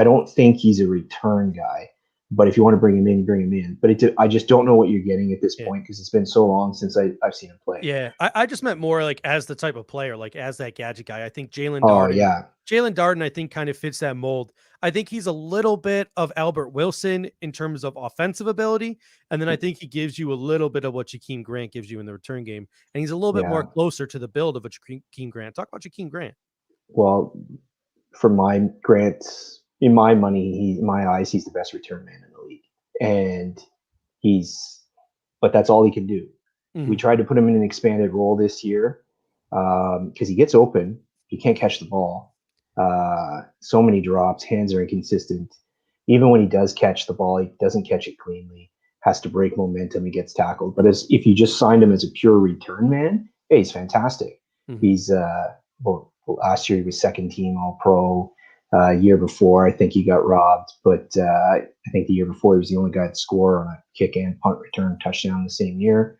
Speaker 2: don't think he's a return guy. But if you want to bring him in, bring him in. But I just don't know what you're getting at this point because it's been so long since I've seen him play.
Speaker 1: Yeah, I just meant more like as the type of player, like as that gadget guy. I think Jalen Darden, I think kind of fits that mold. I think he's a little bit of Albert Wilson in terms of offensive ability. And then I think he gives you a little bit of what Jakeem Grant gives you in the return game. And he's a little bit more closer to the build of a Jakeem Grant. Talk about Jakeem Grant.
Speaker 2: Well, for my Grant, in my eyes, he's the best return man in the league. And but that's all he can do. We tried to put him in an expanded role this year because he gets open. He can't catch the ball. So many drops, hands are inconsistent. Even when he does catch the ball, he doesn't catch it cleanly. has to break momentum, he gets tackled. But if you just signed him as a pure return man, hey, he's fantastic.
Speaker 1: Mhm.
Speaker 2: He's last year he was second team All Pro. Year before, I think he got robbed, but I think the year before he was the only guy to score on a kick and punt return touchdown the same year.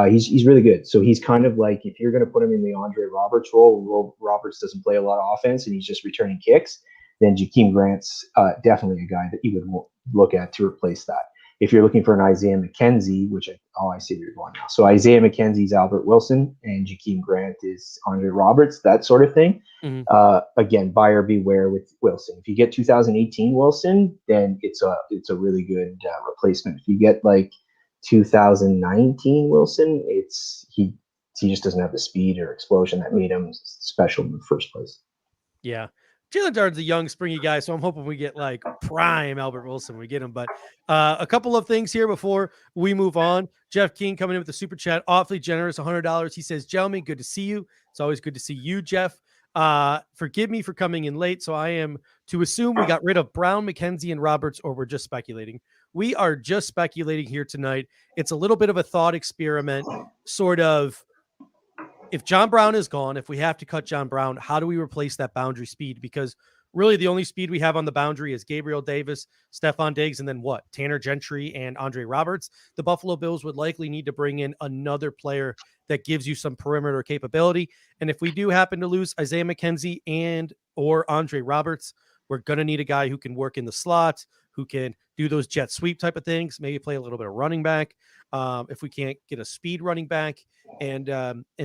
Speaker 2: He's really good. So he's kind of like, if you're going to put him in the Andre Roberts role, Roberts doesn't play a lot of offense and he's just returning kicks, then Jakeem Grant's definitely a guy that you would look at to replace that. If you're looking for an Isaiah McKenzie, which I see where you're going now. So Isaiah McKenzie's Albert Wilson and Jakeem Grant is Andre Roberts, that sort of thing.
Speaker 1: Mhm.
Speaker 2: Again, buyer beware with Wilson. If you get 2018 Wilson, then it's a really good replacement. If you get like 2019 Wilson, he just doesn't have the speed or explosion that made him special in the first place.
Speaker 1: Yeah. Jalen Darden's a young, springy guy, so I'm hoping we get like prime Albert Wilson when we get him. But a couple of things here before we move on. Jeff King coming in with the super chat, awfully generous, $100. He says, "Gentlemen, good to see you. It's always good to see you, Jeff. Forgive me for coming in late, so I am to assume we got rid of Brown, McKenzie, and Roberts, or we're just speculating. We are just speculating here tonight. It's a little bit of a thought experiment, sort of. If John Brown is gone, if we have to cut John Brown, how do we replace that boundary speed? Because really the only speed we have on the boundary is Gabriel Davis, Stephon Diggs, and then what? Tanner Gentry and Andre Roberts. The Buffalo Bills would likely need to bring in another player that gives you some perimeter capability. And if we do happen to lose Isaiah McKenzie and or Andre Roberts, we're going to need a guy who can work in the slot, who can do those jet sweep type of things, maybe play a little bit of running back. If we can't get a speed running back, and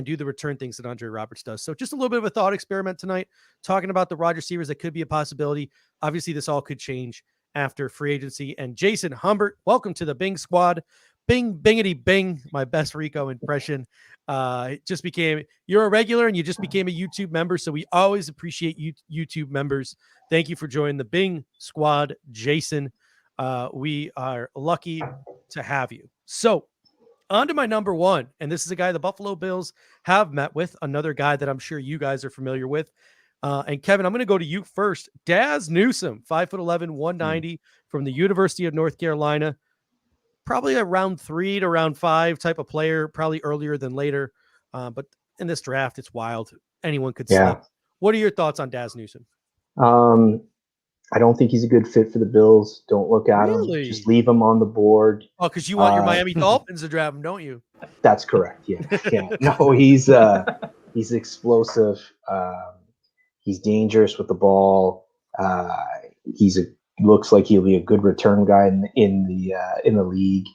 Speaker 1: do the return things that Andre Roberts does. So just a little bit of a thought experiment tonight, talking about the wide receivers that could be a possibility. Obviously, this all could change after free agency. And Jason Humbert, welcome to the Bing Squad. Bing, bingity, bing, my best Rico impression. You're a regular and you just became a YouTube member. So we always appreciate you, YouTube members. Thank you for joining the Bing Squad, Jason. We are lucky to have you. So, on to my number one, and this is a guy the Buffalo Bills have met with, another guy that I'm sure you guys are familiar with. And Kevin, I'm going to go to you first. Daz Newsome, 5'11", 190 from the University of North Carolina. Probably a round 3 to round 5 type of player, probably earlier than later. But in this draft, it's wild. Anyone could slip. What are your thoughts on Daz Newsome?
Speaker 2: I don't think he's a good fit for the Bills. Don't look at him. Just leave him on the board.
Speaker 1: Oh, because you want your Miami Dolphins to draft him, don't you?
Speaker 2: That's correct. Yeah. No, he's explosive. He's dangerous with the ball. Looks like he'll be a good return guy in the league.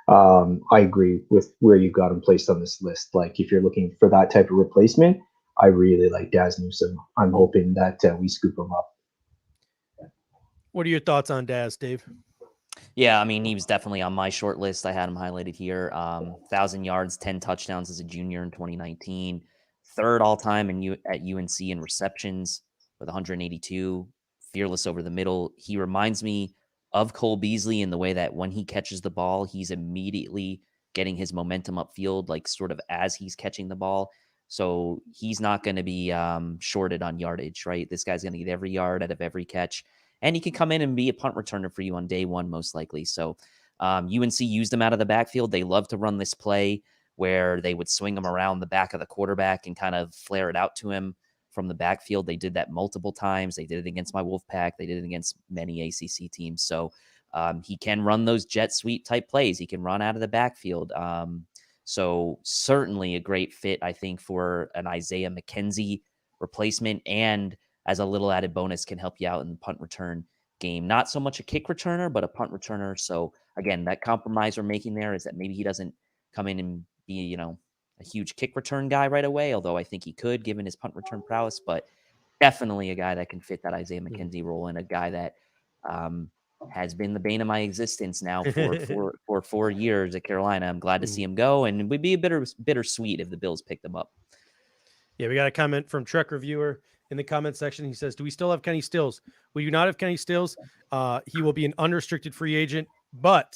Speaker 2: I agree with where you've got him placed on this list. Like if you're looking for that type of replacement, I really like Daz Newsome. I'm hoping that we scoop him up.
Speaker 1: What are your thoughts on Daz, Dave?
Speaker 4: Yeah, I mean, he was definitely on my short list. I had him highlighted here. 1,000 yards, 10 touchdowns as a junior in 2019. Third all-time at UNC in receptions with 182. Fearless over the middle. He reminds me of Cole Beasley in the way that when he catches the ball, he's immediately getting his momentum upfield, like sort of as he's catching the ball. So he's not going to be shorted on yardage, right? This guy's going to get every yard out of every catch. And he can come in and be a punt returner for you on day one, most likely. So UNC used him out of the backfield. They love to run this play where they would swing him around the back of the quarterback and kind of flare it out to him from the backfield. They did that multiple times. They did it against my Wolfpack. They did it against many ACC teams. So he can run those jet sweep type plays. He can run out of the backfield. So certainly a great fit, I think, for an Isaiah McKenzie replacement, and as a little added bonus can help you out in the punt return game. Not so much a kick returner, but a punt returner. So again, that compromise we're making there is that maybe he doesn't come in and be, a huge kick return guy right away, although I think he could given his punt return prowess, but definitely a guy that can fit that Isaiah McKenzie role, and a guy that has been the bane of my existence now for 4 years at Carolina. I'm glad to see him go, and it would be a bittersweet if the Bills picked him up.
Speaker 1: Yeah, we got a comment from Trek Reviewer in the comment section. He says, do we still have Kenny Stills? We do not have Kenny Stills. He will be an unrestricted free agent, but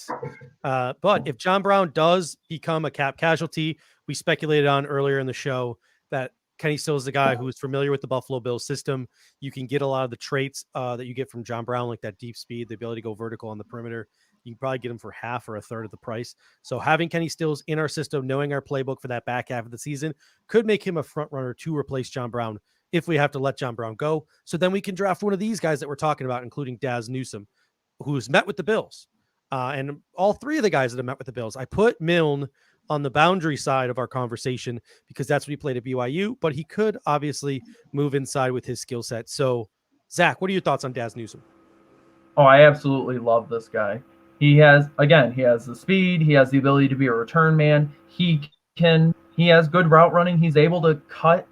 Speaker 1: if John Brown does become a cap casualty, we speculated on earlier in the show that Kenny Stills is the guy who is familiar with the Buffalo Bills system. You can get a lot of the traits that you get from John Brown, like that deep speed, the ability to go vertical on the perimeter. you can probably get him for half or a third of the price. So having Kenny Stills in our system, knowing our playbook for that back half of the season, could make him a front runner to replace John Brown if we have to let John Brown go. So then we can draft one of these guys that we're talking about, including Daz Newsome, who's met with the Bills. And all three of the guys that have met with the Bills. I put Milne on the boundary side of our conversation because that's what he played at BYU, but he could obviously move inside with his skill set. So, Zach, what are your thoughts on Daz Newsome?
Speaker 3: Oh, I absolutely love this guy. He has the speed. He has the ability to be a return man. He has good route running. He's able to cut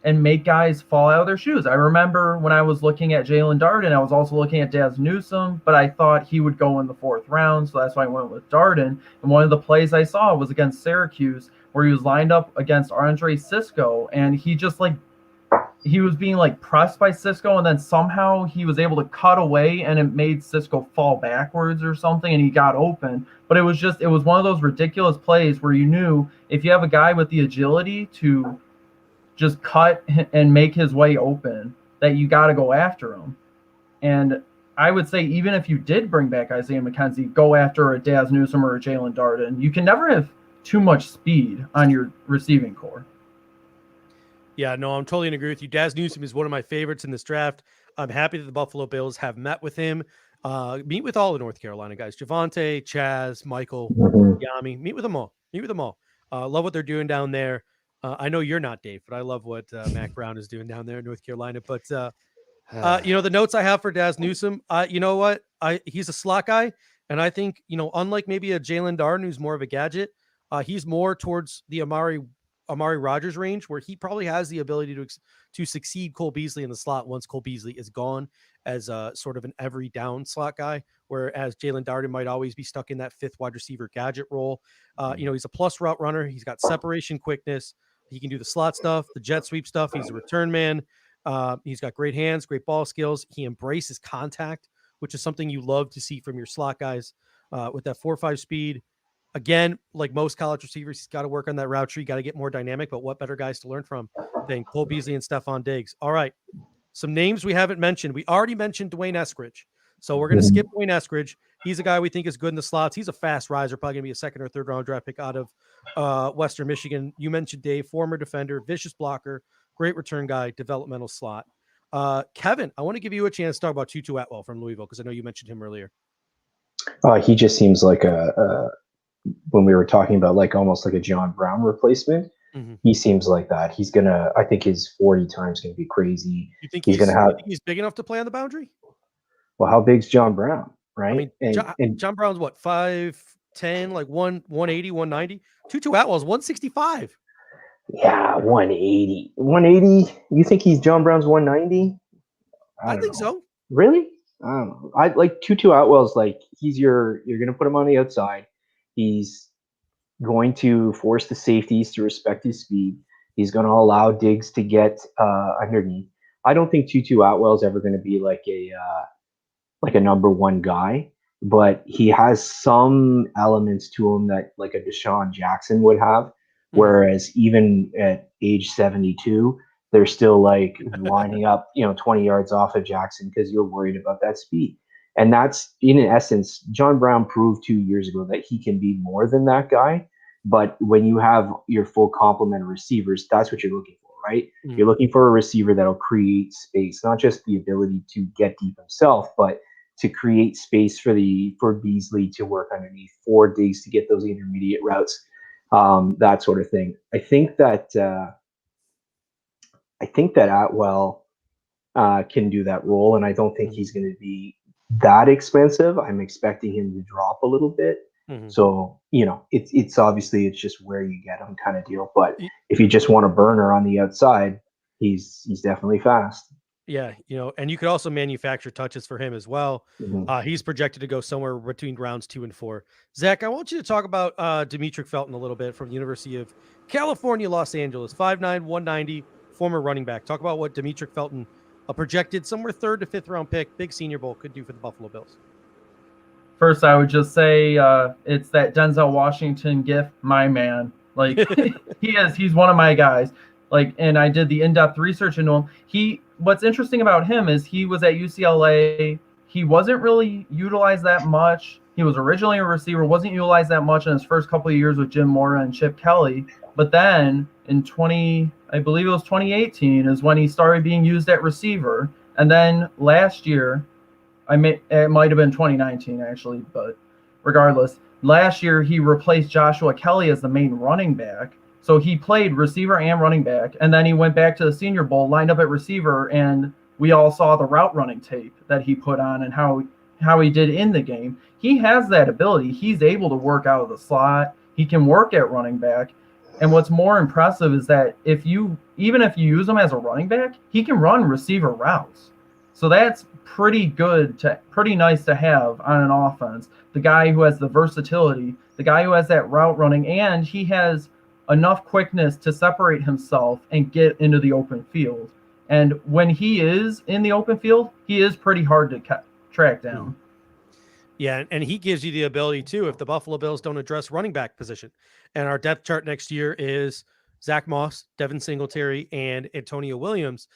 Speaker 3: and make guys fall out of their shoes. I remember when I was looking at Jalen Darden, I was also looking at Daz Newsome, but I thought he would go in the 4th round, so that's why I went with Darden. And one of the plays I saw was against Syracuse, where he was lined up against Andre Cisco, and he was being pressed by Cisco, and then somehow he was able to cut away, and it made Cisco fall backwards or something, and he got open. But it was one of those ridiculous plays where you knew if you have a guy with the agility to just cut and make his way open, that you got to go after him. And I would say even if you did bring back Isaiah McKenzie, go after a Daz Newsome or a Jalen Darden. You can never have too much speed on your receiving core.
Speaker 1: Yeah, no, I'm totally in agree with you. Daz Newsome is one of my favorites in this draft. I'm happy that the Buffalo Bills have met with him. Meet with all the North Carolina guys. Javonte, Chaz, Michael, Yami. Meet with them all. Love what they're doing down there. I know you're not, Dave, but I love what Mac Brown is doing down there in North Carolina. But, the notes I have for Daz Newsome, you know what? He's a slot guy. And I think, unlike maybe a Jalen Darden, who's more of a gadget, he's more towards the Amari Rogers range, where he probably has the ability to succeed Cole Beasley in the slot once Cole Beasley is gone as a sort of an every down slot guy, whereas Jalen Darden might always be stuck in that 5th wide receiver gadget role. He's a plus route runner. He's got separation quickness. He can do the slot stuff, the jet sweep stuff. He's a return man. He's got great hands, great ball skills. He embraces contact, which is something you love to see from your slot guys with that 4.5 speed. Again, like most college receivers, he's got to work on that route tree, got to get more dynamic, but what better guys to learn from than Cole Beasley and Stephon Diggs? All right. Some names we haven't mentioned. We already mentioned Dwayne Escridge. So we're going to skip Dwayne Escridge. He's a guy we think is good in the slots. He's a fast riser, probably going to be a 2nd or 3rd round draft pick out of Western Michigan. You mentioned Dave, former defender, vicious blocker, great return guy, developmental slot. Kevin, I want to give you a chance to talk about Tutu Atwal from Louisville, because I know you mentioned him earlier.
Speaker 2: He just seems like when we were talking about almost like a John Brown replacement, he seems like that. He's I think his 40 times going to be crazy.
Speaker 1: You think he's big enough to play on the boundary?
Speaker 2: Well, how big's John Brown, right?
Speaker 1: I mean, John Brown's what, 5'10", 180, 190? Tutu Atwal's 165.
Speaker 2: Yeah, 180. 180? You think he's John Brown's 190?
Speaker 1: I think so.
Speaker 2: Really? I don't know. I like Tutu Atwal's you're going to put him on the outside. He's going to force the safeties to respect his speed. He's going to allow Diggs to get underneath. I don't think Tutu Atwal is ever going to be like a number 1 guy, but he has some elements to him that like a Deshaun Jackson would have. Whereas even at age 72, they're still lining up, 20 yards off of Jackson because you're worried about that speed. And that's, in essence, John Brown proved 2 years ago that he can be more than that guy. But when you have your full complement of receivers, that's what you're looking for, right? You're looking for a receiver that'll create space, not just the ability to get deep himself, but to create space for Beasley to work underneath, for Diggs to get those intermediate routes, that sort of thing. I think that Atwal can do that role, and I don't think he's going to be that expensive. I'm expecting him to drop a little bit. So, it's obviously it's just where you get him kind of deal. But if you just want a burner on the outside, he's definitely fast.
Speaker 1: Yeah, and you could also manufacture touches for him as well. He's projected to go somewhere between rounds 2 and 4. Zach, I want you to talk about Demetric Felton a little bit from the University of California, Los Angeles, 5'9", 190, former running back. Talk about what Demetric Felton, a projected somewhere 3rd to 5th round pick, big Senior Bowl, could do for the Buffalo Bills.
Speaker 3: First, I would just say it's that Denzel Washington gif, my man. He's one of my guys. And I did the in-depth research into him. What's interesting about him is he was at UCLA. He wasn't really utilized that much. He was originally a receiver, wasn't utilized that much in his first couple of years with Jim Mora and Chip Kelly. But then in 2018 is when he started being used at receiver. And then last year, it might have been 2019 actually, but regardless, last year he replaced Joshua Kelly as the main running back. So he played receiver and running back, and then he went back to the Senior Bowl, lined up at receiver, and we all saw the route running tape that he put on and how he did in the game. He has that ability. He's able to work out of the slot. He can work at running back. And what's more impressive is that even if you use him as a running back, he can run receiver routes. So that's pretty nice to have on an offense. The guy who has the versatility, the guy who has that route running, and he has enough quickness to separate himself and get into the open field. And when he is in the open field, he is pretty hard to track down.
Speaker 1: Yeah, and he gives you the ability too if the Buffalo Bills don't address running back position. And our depth chart next year is Zach Moss, Devin Singletary, and Antonio Williams.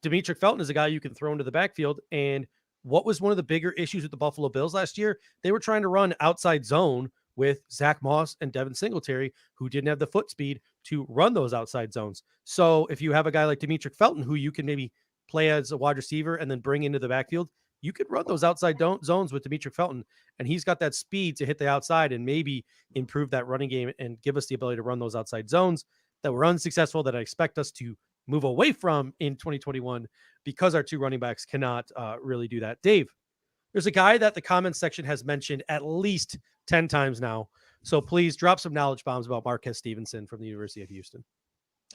Speaker 1: Demetric Felton is a guy you can throw into the backfield. And what was one of the bigger issues with the Buffalo Bills last year? They were trying to run outside zone with Zach Moss and Devin Singletary, who didn't have the foot speed to run those outside zones. So if you have a guy like Demetric Felton, who you can maybe play as a wide receiver and then bring into the backfield, you could run those outside zones with Demetric Felton, and he's got that speed to hit the outside and maybe improve that running game and give us the ability to run those outside zones that were unsuccessful, that I expect us to move away from in 2021 because our two running backs cannot really do that. Dave, there's a guy that the comments section has mentioned at least 10 times now. So please drop some knowledge bombs about Marquez Stevenson from the University of Houston.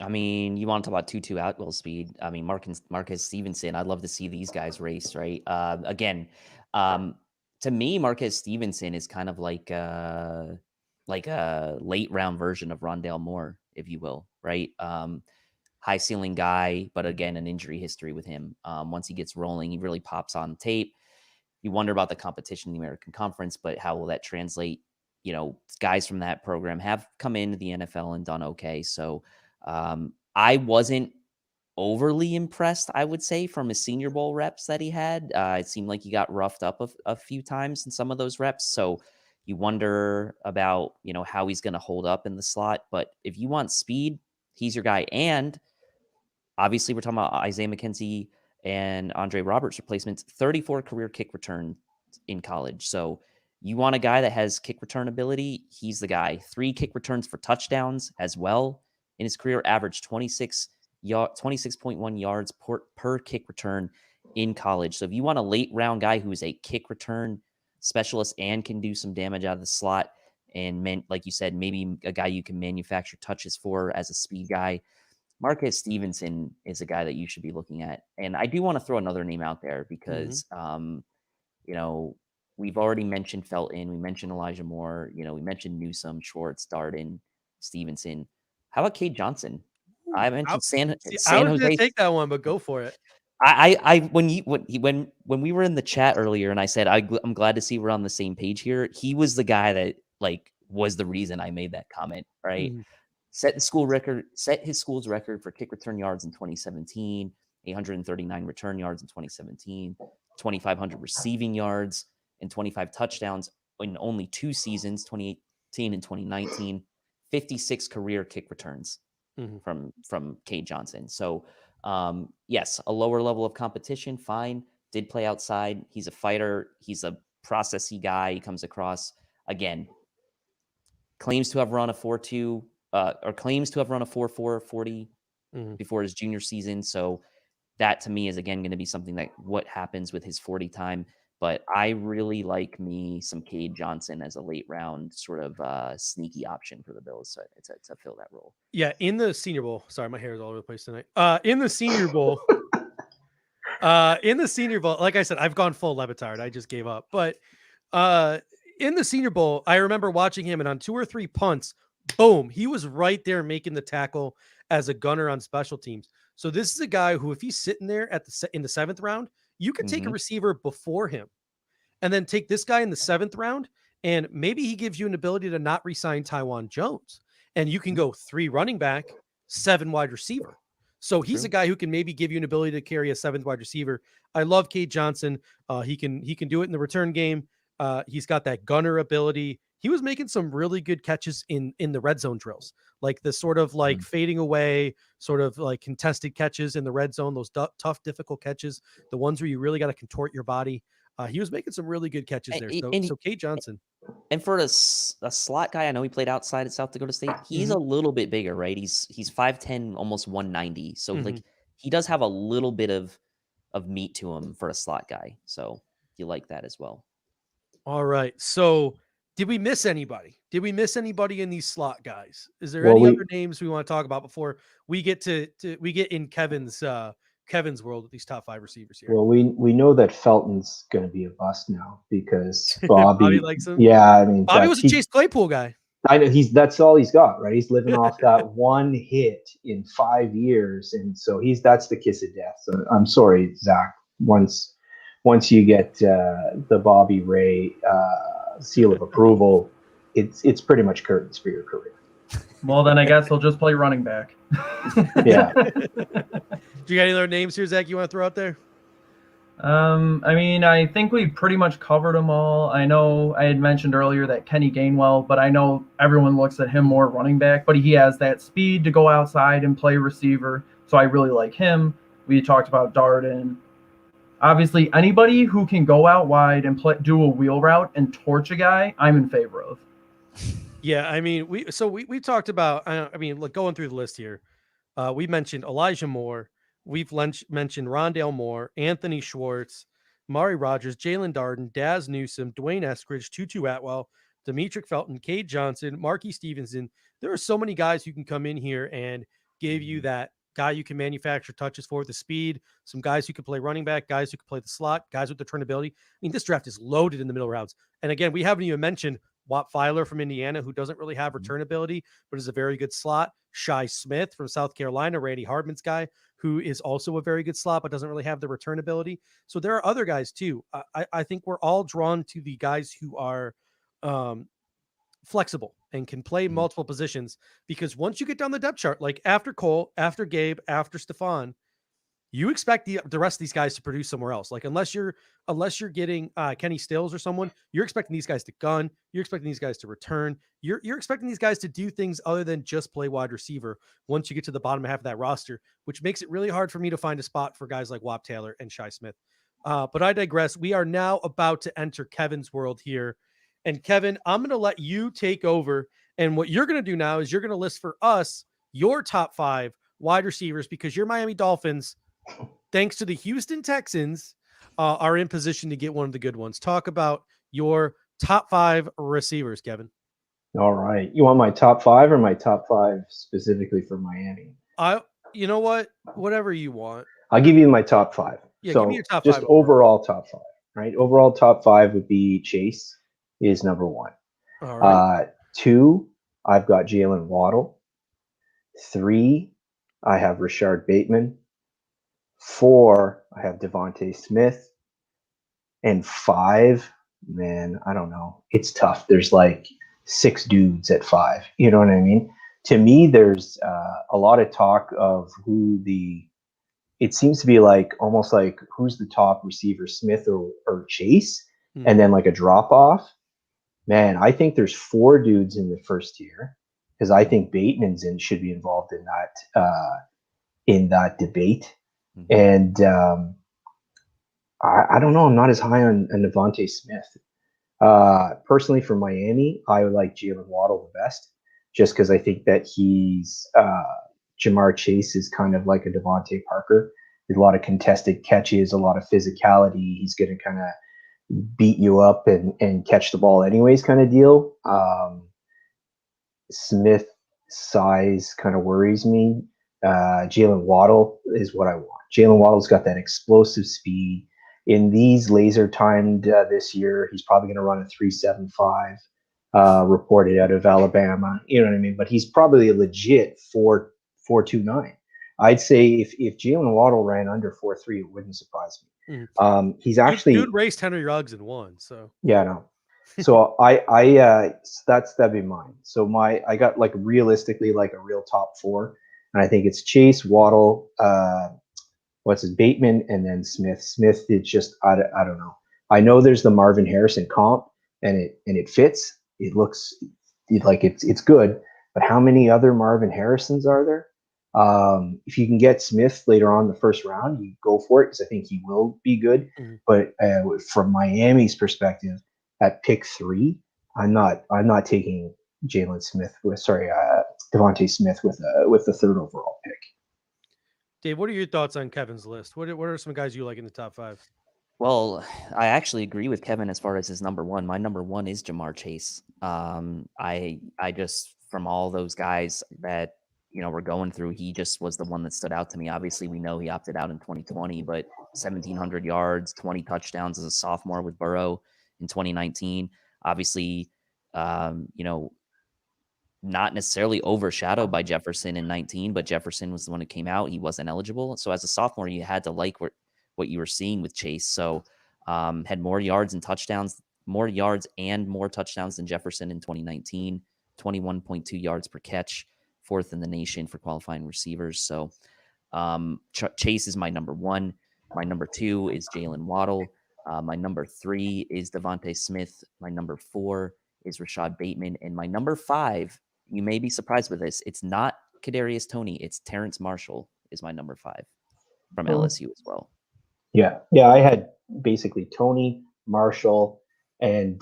Speaker 4: I mean, you want to talk about Tutu Atwal speed. I mean, Marquez Stevenson, I'd love to see these guys race, right? Again, to me, Marquez Stevenson is kind of like a late round version of Rondale Moore, if you will, right? High ceiling guy, but again, an injury history with him. Once he gets rolling, he really pops on tape. You wonder about the competition in the American Conference, but how will that translate? You know, guys from that program have come into the NFL and done okay. So I wasn't overly impressed, I would say, from his Senior Bowl reps that he had. It seemed like he got roughed up a few times in some of those reps. So you wonder about, you know, how he's going to hold up in the slot. But if you want speed, he's your guy. And obviously we're talking about Isaiah McKenzie and Andre Roberts replacements, 34 career kick return in college. So you want a guy that has kick return ability, he's the guy. 3 kick returns for touchdowns as well. In his career, averaged 26.1 yards per kick return in college. So if you want a late round guy who is a kick return specialist and can do some damage out of the slot, and like you said, maybe a guy you can manufacture touches for as a speed guy, Marquez Stevenson is a guy that you should be looking at. And I do want to throw another name out there because, you know, we've already mentioned Felton. We mentioned Elijah Moore. You know, we mentioned Newsome, Schwartz, Darden, Stevenson. How about Cade Johnson? I mentioned San
Speaker 1: I was
Speaker 4: Jose.
Speaker 1: going to take that one, but go for it.
Speaker 4: When we were in the chat earlier, and I said I'm glad to see we're on the same page here. He was the guy that was the reason I made that comment. Right, set his school's record for kick return yards in 2017, 839 return yards in 2017, 2,500 receiving yards, and 25 touchdowns in only 2 seasons, 2018 and 2019. 56 career kick returns from Cade Johnson. So, yes, a lower level of competition, fine. Did play outside. He's a fighter. He's a processy guy. He comes across, again, claims to have run a 4.2 or claims to have run a 4.4 40 before his junior season. So that to me is, again, going to be something that what happens with his 40 time. But I really like me some Cade Johnson as a late round sort of sneaky option for the Bills to fill that role.
Speaker 1: Yeah, in the Senior Bowl. Sorry, my hair is all over the place tonight. In the Senior Bowl, like I said, I've gone full Levitard. I just gave up. But in the Senior Bowl, I remember watching him, and on 2 or 3 punts, boom, he was right there making the tackle as a gunner on special teams. So this is a guy who, if he's sitting there in the 7th round, you could take a receiver before him and then take this guy in the 7th round, and maybe he gives you an ability to not re-sign Tywan Jones, and you can go 3 running back, 7 wide receiver. So he's a guy who can maybe give you an ability to carry a 7th wide receiver. I love Cade Johnson. He can do it in the return game. He's got that gunner ability. He was making some really good catches in the red zone drills, like the sort of like fading away, sort of like contested catches in the red zone, those tough, difficult catches, the ones where you really got to contort your body. He was making some really good catches there. So Kate Johnson.
Speaker 4: And for a slot guy, I know he played outside at South Dakota State. He's a little bit bigger, right? He's 5'10", almost 190. So like he does have a little bit of meat to him for a slot guy. So you like that as well.
Speaker 1: All right. So did we miss anybody? Did we miss anybody in these slot guys? Is there any other names we want to talk about before we get we get in Kevin's world with these top 5 receivers here?
Speaker 2: Well, we know that Felton's going to be a bust now because Bobby
Speaker 1: likes him.
Speaker 2: Yeah, I mean,
Speaker 1: Bobby was a Chase Claypool guy.
Speaker 2: I know that's all he's got, right? He's living off that one hit in 5 years, and so that's the kiss of death. So I'm sorry, Zach. Once you get the Bobby Ray seal of approval, it's pretty much curtains for your career.
Speaker 3: Well, then I guess he'll just play running back.
Speaker 2: Yeah.
Speaker 1: Do you got any other names here, Zach, you want to throw out there?
Speaker 3: I mean, I think we pretty much covered them all. I know I had mentioned earlier that Kenny Gainwell, but I know everyone looks at him more running back, but he has that speed to go outside and play receiver. So I really like him. We talked about Darden. Obviously, anybody who can go out wide and do a wheel route and torch a guy, I'm in favor of.
Speaker 1: Yeah, I mean, we talked about, I mean, look, going through the list here, we mentioned Elijah Moore. We've mentioned Rondale Moore, Anthony Schwartz, Amari Rogers, Jalen Darden, Daz Newsome, Dwayne Escridge, Tutu Atwal, Demetric Felton, Cade Johnson, Marquis Stevenson. There are so many guys who can come in here and give you that guy you can manufacture touches for, the speed, some guys who can play running back, guys who can play the slot, guys with the turnability. I mean, this draft is loaded in the middle rounds. And again, we haven't even mentioned Watt Filer from Indiana, who doesn't really have return ability, but is a very good slot. Shi Smith from South Carolina, Randy Hardman's guy, who is also a very good slot, but doesn't really have the return ability. So there are other guys too. I think we're all drawn to the guys who are flexible and can play multiple positions, because once you get down the depth chart, like after Cole, after Gabe, after Stephon, you expect the rest of these guys to produce somewhere else. Like unless you're getting Kenny Stills or someone, you're expecting these guys to gun. You're expecting these guys to return. You're expecting these guys to do things other than just play wide receiver once you get to the bottom half of that roster, which makes it really hard for me to find a spot for guys like Wap Taylor and Shi Smith. But I digress. We are now about to enter Kevin's world here. And Kevin, I'm going to let you take over. And what you're going to do now is you're going to list for us your top 5 wide receivers, because your Miami Dolphins, thanks to the Houston Texans, are in position to get one of the good ones. Talk about your top 5 receivers, Kevin.
Speaker 2: All right. You want my top 5 or my top 5 specifically for Miami?
Speaker 1: You know what? Whatever you want.
Speaker 2: I'll give you my top 5.
Speaker 1: Yeah,
Speaker 2: so
Speaker 1: give me your top
Speaker 2: just
Speaker 1: 5
Speaker 2: overall top 5, right? Overall top 5 would be Chase is number 1.
Speaker 1: All right.
Speaker 2: 2, I've got Jalen Waddle. 3, I have Rashawn Bateman. 4, I have Devonte Smith. And 5, man, I don't know. It's tough. There's like 6 dudes at 5. You know what I mean? To me, there's a lot of talk of it seems to be like almost like who's the top receiver, Smith or Chase, and then like a drop off. Man, I think there's 4 dudes in the first tier, because I think Bateman's should be involved in that debate. And I don't know. I'm not as high on Devonte Smith. Personally, for Miami, I would like Jalen Waddle the best, just because I think that he's Jamar Chase is kind of like a Devontae Parker. There's a lot of contested catches, a lot of physicality. He's going to kind of beat you up and catch the ball anyways kind of deal. Smith size kind of worries me. Jalen Waddle is what I want. Jalen Waddle's got that explosive speed. In these laser timed this year, he's probably going to run a 3.75 reported out of Alabama. You know what I mean? But he's probably a legit 4.29. I'd say if Jalen Waddle ran under 4.3, it wouldn't surprise me. He's actually
Speaker 1: dude raced Henry Ruggs and won. So
Speaker 2: yeah, no. So that'd be mine. So I got like realistically like a real top 4, and I think it's Chase, Waddle, Bateman, and then Smith. Smith is just I don't know. I know there's the Marvin Harrison comp, and it fits, it looks like it's good. But how many other Marvin Harrisons are there? If you can get Smith later on in the first round, you go for it because I think he will be good.
Speaker 1: Mhm.
Speaker 2: But from Miami's perspective, at pick 3, I'm not taking Devonte Smith with the 3rd overall pick.
Speaker 1: Dave, what are your thoughts on Kevin's list? What are some guys you like in the top 5?
Speaker 4: Well, I actually agree with Kevin as far as his number one. My number one is Jamar Chase. I just, from all those guys that we're going through, he just was the one that stood out to me. Obviously, we know he opted out in 2020, but 1,700 yards, 20 touchdowns as a sophomore with Burrow in 2019. Obviously, not necessarily overshadowed by Jefferson in 19, but Jefferson was the one who came out. He wasn't eligible. So as a sophomore, you had to like what you were seeing with Chase. So had more yards and more touchdowns than Jefferson in 2019, 21.2 yards per catch, 4th in the nation for qualifying receivers. So Chase is my number one. My number 2 is Jalen Waddle. My number 3 is Devonte Smith. My number 4 is Rashawn Bateman. And my number 5, you may be surprised with this, it's not Kadarius Toney, it's Terrence Marshall is my number 5 from LSU as well.
Speaker 2: Yeah, I had basically Toney, Marshall, and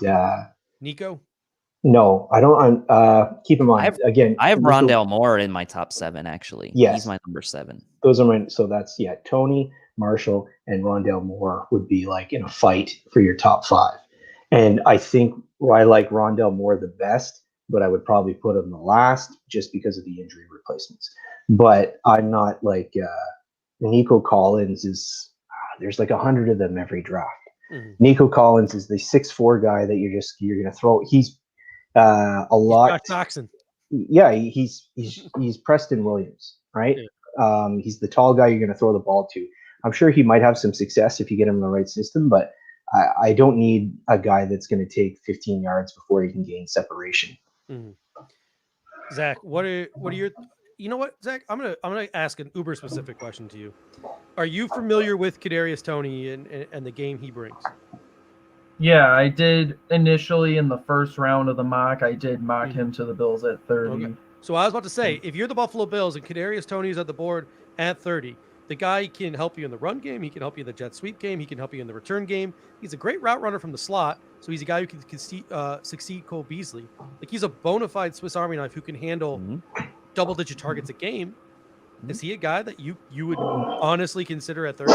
Speaker 1: Nico.
Speaker 2: No, I don't. Keep in mind
Speaker 4: I have Rondale Moore in my top 7. Actually,
Speaker 2: yes,
Speaker 4: he's my number 7.
Speaker 2: Those are my. So that's Toney, Marshall, and Rondelle Moore would be like in a fight for your top 5. And I think I like Rondelle Moore the best, but I would probably put him the last just because of the injury replacements. But I'm not like Nico Collins is. There's like 100 of them every draft. Mm-hmm. Nico Collins is the 6'4" guy that you're going to throw. He's a lot. Yeah, he's Preston Williams, right? Yeah. He's the tall guy you're going to throw the ball to. I'm sure he might have some success if you get him in the right system, but I don't need a guy that's going to take 15 yards before he can gain separation.
Speaker 1: Mm-hmm. Zach, what are your? You know what, Zach? I'm gonna ask an uber specific question to you. Are you familiar with Kadarius Toney and the game he brings?
Speaker 3: Yeah, I did initially in the first round of the mock. I did mock him to the Bills at 30.
Speaker 1: Okay. So I was about to say, if you're the Buffalo Bills and Kadarius Toney is at the board at 30, the guy can help you in the run game. He can help you in the jet sweep game. He can help you in the return game. He's a great route runner from the slot. So he's a guy who can succeed Cole Beasley. Like he's a bona fide Swiss Army knife who can handle double-digit targets a game. Is he a guy that you would honestly consider at 30?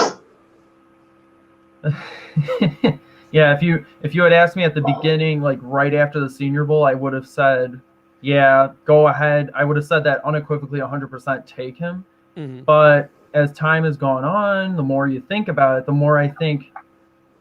Speaker 3: Yeah, if you had asked me at the beginning, like right after the Senior Bowl, I would have said, yeah, go ahead. I would have said that unequivocally 100% take him. Mm-hmm. But as time has gone on, the more you think about it, the more I think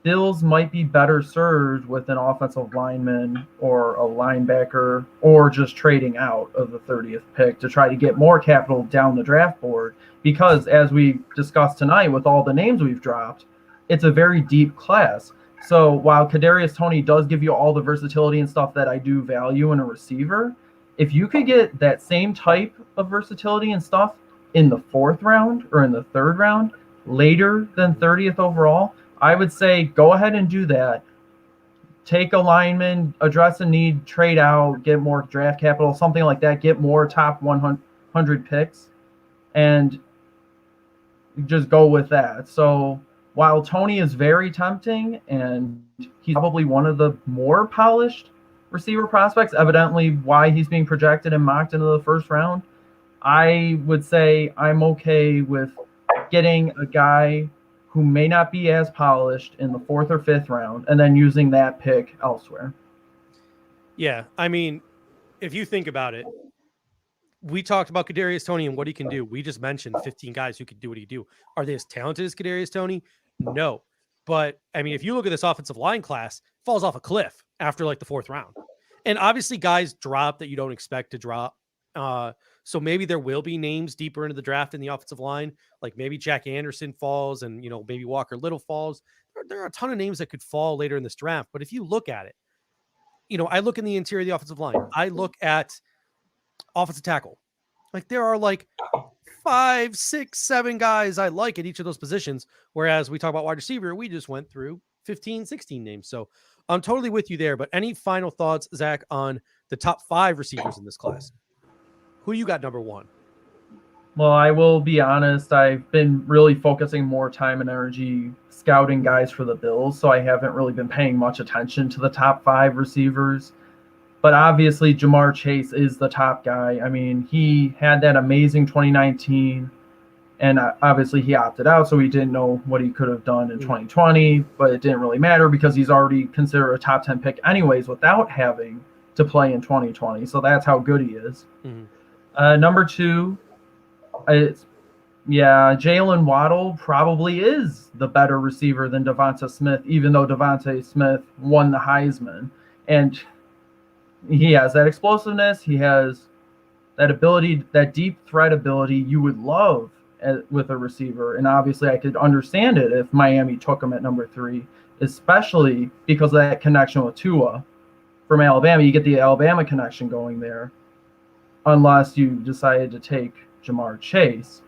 Speaker 3: Bills might be better served with an offensive lineman or a linebacker or just trading out of the 30th pick to try to get more capital down the draft board. Because as we discussed tonight with all the names we've dropped, it's a very deep class. So while Kadarius Toney does give you all the versatility and stuff that I do value in a receiver, if you could get that same type of versatility and stuff in the 4th round or in the 3rd round, later than 30th overall, I would say go ahead and do that. Take a lineman, address a need, trade out, get more draft capital, something like that, get more top 100 picks, and just go with that. So while Toney is very tempting and he's probably one of the more polished receiver prospects, evidently why he's being projected and mocked into the 1st round, I would say I'm okay with getting a guy who may not be as polished in the 4th or 5th round and then using that pick elsewhere.
Speaker 1: Yeah, I mean, if you think about it, we talked about Kadarius Toney and what he can do. We just mentioned 15 guys who could do what he do. Are they as talented as Kadarius Toney? No. But, I mean, if you look at this offensive line class, it falls off a cliff after, like, the 4th round. And obviously guys drop that you don't expect to drop. So maybe there will be names deeper into the draft in the offensive line. Like maybe Jack Anderson falls and, maybe Walker Little falls. There are a ton of names that could fall later in this draft. But if you look at it, I look in the interior of the offensive line. I look at offensive tackle. Like there are like 5, 6, 7 guys I like at each of those positions. Whereas we talk about wide receiver, we just went through 15, 16 names. So I'm totally with you there. But any final thoughts, Zach, on the top 5 receivers in this class? Who you got number 1?
Speaker 3: Well, I will be honest. I've been really focusing more time and energy scouting guys for the Bills, so I haven't really been paying much attention to the top 5 receivers. But obviously, Jamar Chase is the top guy. I mean, he had that amazing 2019, and obviously he opted out, so we didn't know what he could have done in 2020, but it didn't really matter because he's already considered a top 10 pick anyways without having to play in 2020. So that's how good he is. Number 2, Jalen Waddle probably is the better receiver than Devonta Smith, even though Devonte Smith won the Heisman. And he has that explosiveness. He has that ability, that deep threat ability you would love with a receiver. And obviously I could understand it if Miami took him at number 3, especially because of that connection with Tua from Alabama. You get the Alabama connection going there, unless you decided to take Jamar Chase.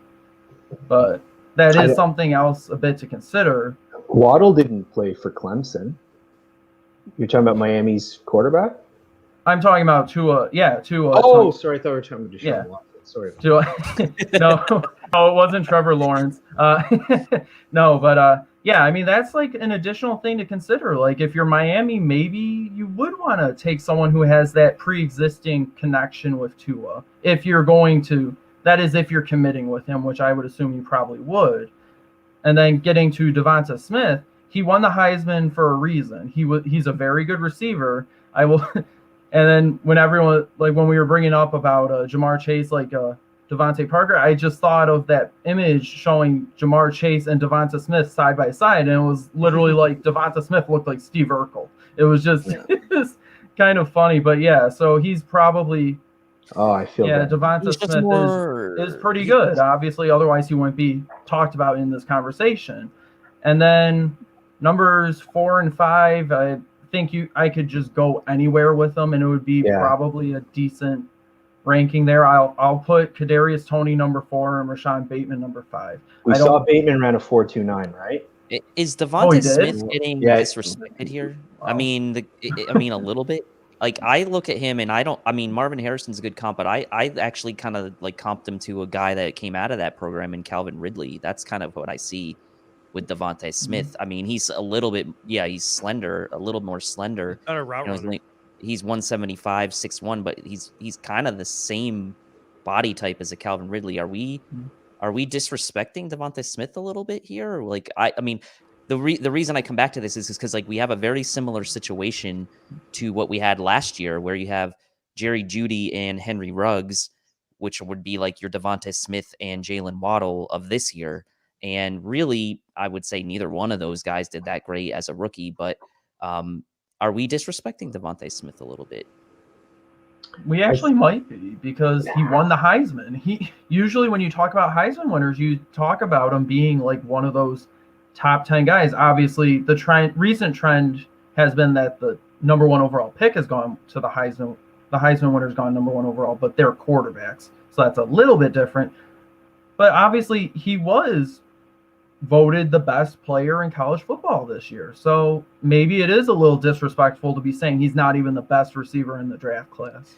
Speaker 3: But that is something else a bit to consider.
Speaker 2: Waddle didn't play for Clemson. You're talking about Miami's quarterback?
Speaker 3: I'm talking about Tua. Yeah, Tua.
Speaker 2: Oh, sorry. I thought we were talking about Deshaun Watson. Sorry.
Speaker 3: No, it wasn't Trevor Lawrence. No, but yeah, I mean, that's like an additional thing to consider. Like, if you're Miami, maybe you would want to take someone who has that pre-existing connection with Tua. If you're going to, that is, if you're committing with him, which I would assume you probably would. And then getting to Devonta Smith, he won the Heisman for a reason. He's a very good receiver. And then when everyone, like when we were bringing up about Jamar Chase, like Devontae Parker, I just thought of that image showing Jamar Chase and Devonta Smith side by side, and it was literally like Devonta Smith looked like Steve Urkel. It was just it's kind of funny, but yeah. So he's probably Devonta Smith is pretty good. Obviously, otherwise he wouldn't be talked about in this conversation. And then numbers 4 and 5, I think I could just go anywhere with them, and it would be probably a decent ranking there. I'll put Kadarius Toney number 4 and Rashawn Bateman number 5.
Speaker 2: We saw Bateman ran a 4.29, right?
Speaker 4: Is Devonte Smith getting disrespected here? Wow. I mean, a little bit. Like, I look at him and Marvin Harrison's a good comp, but I actually kind of like comped him to a guy that came out of that program in Calvin Ridley. That's kind of what I see with Devonte Smith. I mean, he's a little bit, he's slender, a little more slender. He's 175, 6'1", but he's kind of the same body type as a Calvin Ridley. Are we disrespecting Devonte Smith a little bit here? Like, I mean, the reason I come back to this is because like we have a very similar situation to what we had last year, where you have Jerry Jeudy and Henry Ruggs, which would be like your Devonte Smith and Jalen Waddle of this year. And really, I would say neither one of those guys did that great as a rookie. But are we disrespecting Devonte Smith a little bit?
Speaker 3: We actually might be, because he won the Heisman. He usually, when you talk about Heisman winners, you talk about him being like one of those top 10 guys. Obviously, the recent trend has been that the number 1 overall pick has gone to the Heisman. The Heisman winner's gone number 1 overall, but they're quarterbacks, so that's a little bit different. But obviously, he was voted the best player in college football this year. So maybe it is a little disrespectful to be saying he's not even the best receiver in the draft class.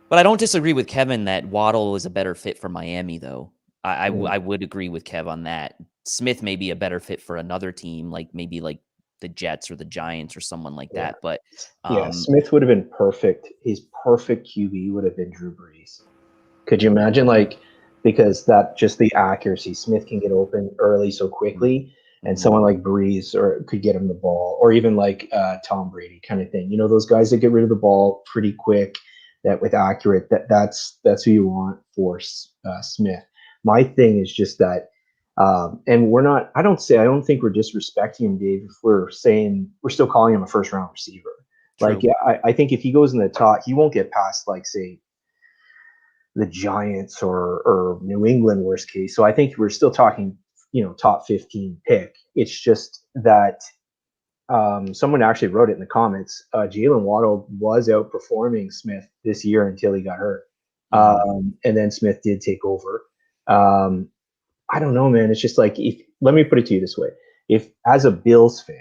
Speaker 4: But I don't disagree with Kevin that Waddle is a better fit for Miami, though. I would agree with Kev on that. Smith may be a better fit for another team, like maybe like the Jets or the Giants or someone like that. But
Speaker 2: Smith would have been perfect. His perfect QB would have been Drew Brees. Could you imagine, like, because that just the accuracy, Smith can get open early so quickly, and someone like Brees could get him the ball, or even like Tom Brady kind of thing. You know, those guys that get rid of the ball pretty quick, that with accurate, that's who you want for Smith. My thing is just that, and I don't think we're disrespecting him, Dave, if we're saying we're still calling him a first round receiver. True. Like, I think if he goes in the top, he won't get past, like, say, the Giants or New England, worst case. So I think we're still talking, top 15 pick. It's just that someone actually wrote it in the comments. Jalen Waddle was outperforming Smith this year until he got hurt. And then Smith did take over. I don't know, man. It's just like, let me put it to you this way. If, as a Bills fan,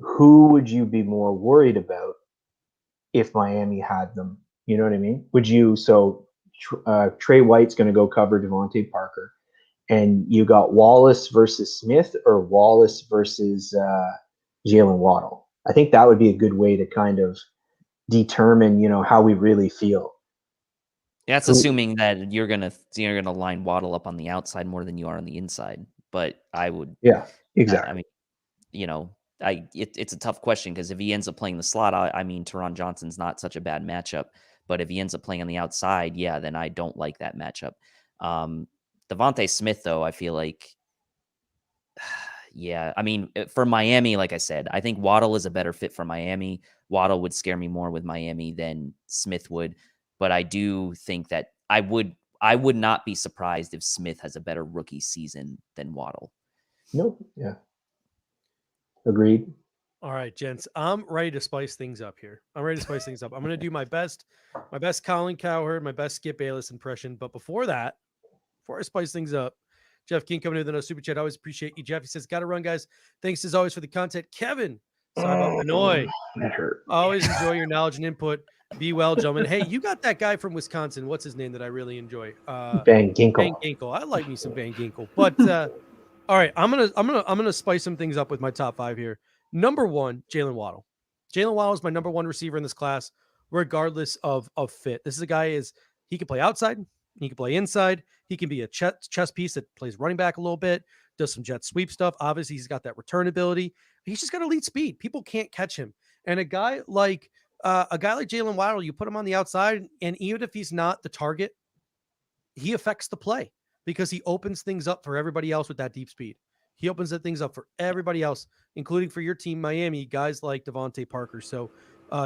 Speaker 2: who would you be more worried about if Miami had them? You know what I mean? Would you? So Trey White's going to go cover Devontae Parker, and you got Wallace versus Smith or Wallace versus Jalen Waddle. I think that would be a good way to kind of determine, how we really feel.
Speaker 4: That's assuming that you're gonna line Waddle up on the outside more than you are on the inside. But I would,
Speaker 2: Yeah, exactly.
Speaker 4: I mean, it's a tough question because if he ends up playing the slot, I mean, Teron Johnson's not such a bad matchup. But if he ends up playing on the outside, yeah, then I don't like that matchup. Devonte Smith, though, I feel like, yeah, I mean, for Miami, like I said, I think Waddle is a better fit for Miami. Waddle would scare me more with Miami than Smith would. But I do think that I would not be surprised if Smith has a better rookie season than Waddle.
Speaker 2: Nope. Yeah. Agreed.
Speaker 1: All right, gents. I'm ready to spice things up here. I'm going to do my best Colin Cowherd, my best Skip Bayless impression. But before I spice things up, Jeff King coming in with a super chat. I always appreciate you, Jeff. He says, "Got to run, guys. Thanks as always for the content." Kevin, sorry about Hanoi.
Speaker 2: That hurt.
Speaker 1: Always enjoy your knowledge and input. Be well, gentlemen. Hey, you got that guy from Wisconsin. What's his name that I really enjoy?
Speaker 2: Van Ginkel.
Speaker 1: Van Ginkel. I like me some Van Ginkel. But all right, I'm gonna spice some things up with my top 5 here. Number 1, Jalen Waddle. Jalen Waddle is my number 1 receiver in this class, regardless of fit. This is a guy he can play outside, he can play inside, he can be a chess piece that plays running back a little bit, does some jet sweep stuff. Obviously, he's got that return ability. He's just got elite speed. People can't catch him. And a guy like Jalen Waddle, you put him on the outside, and even if he's not the target, he affects the play because he opens things up for everybody else with that deep speed. He opens the things up for everybody else, including for your team, Miami, guys like Devontae Parker. So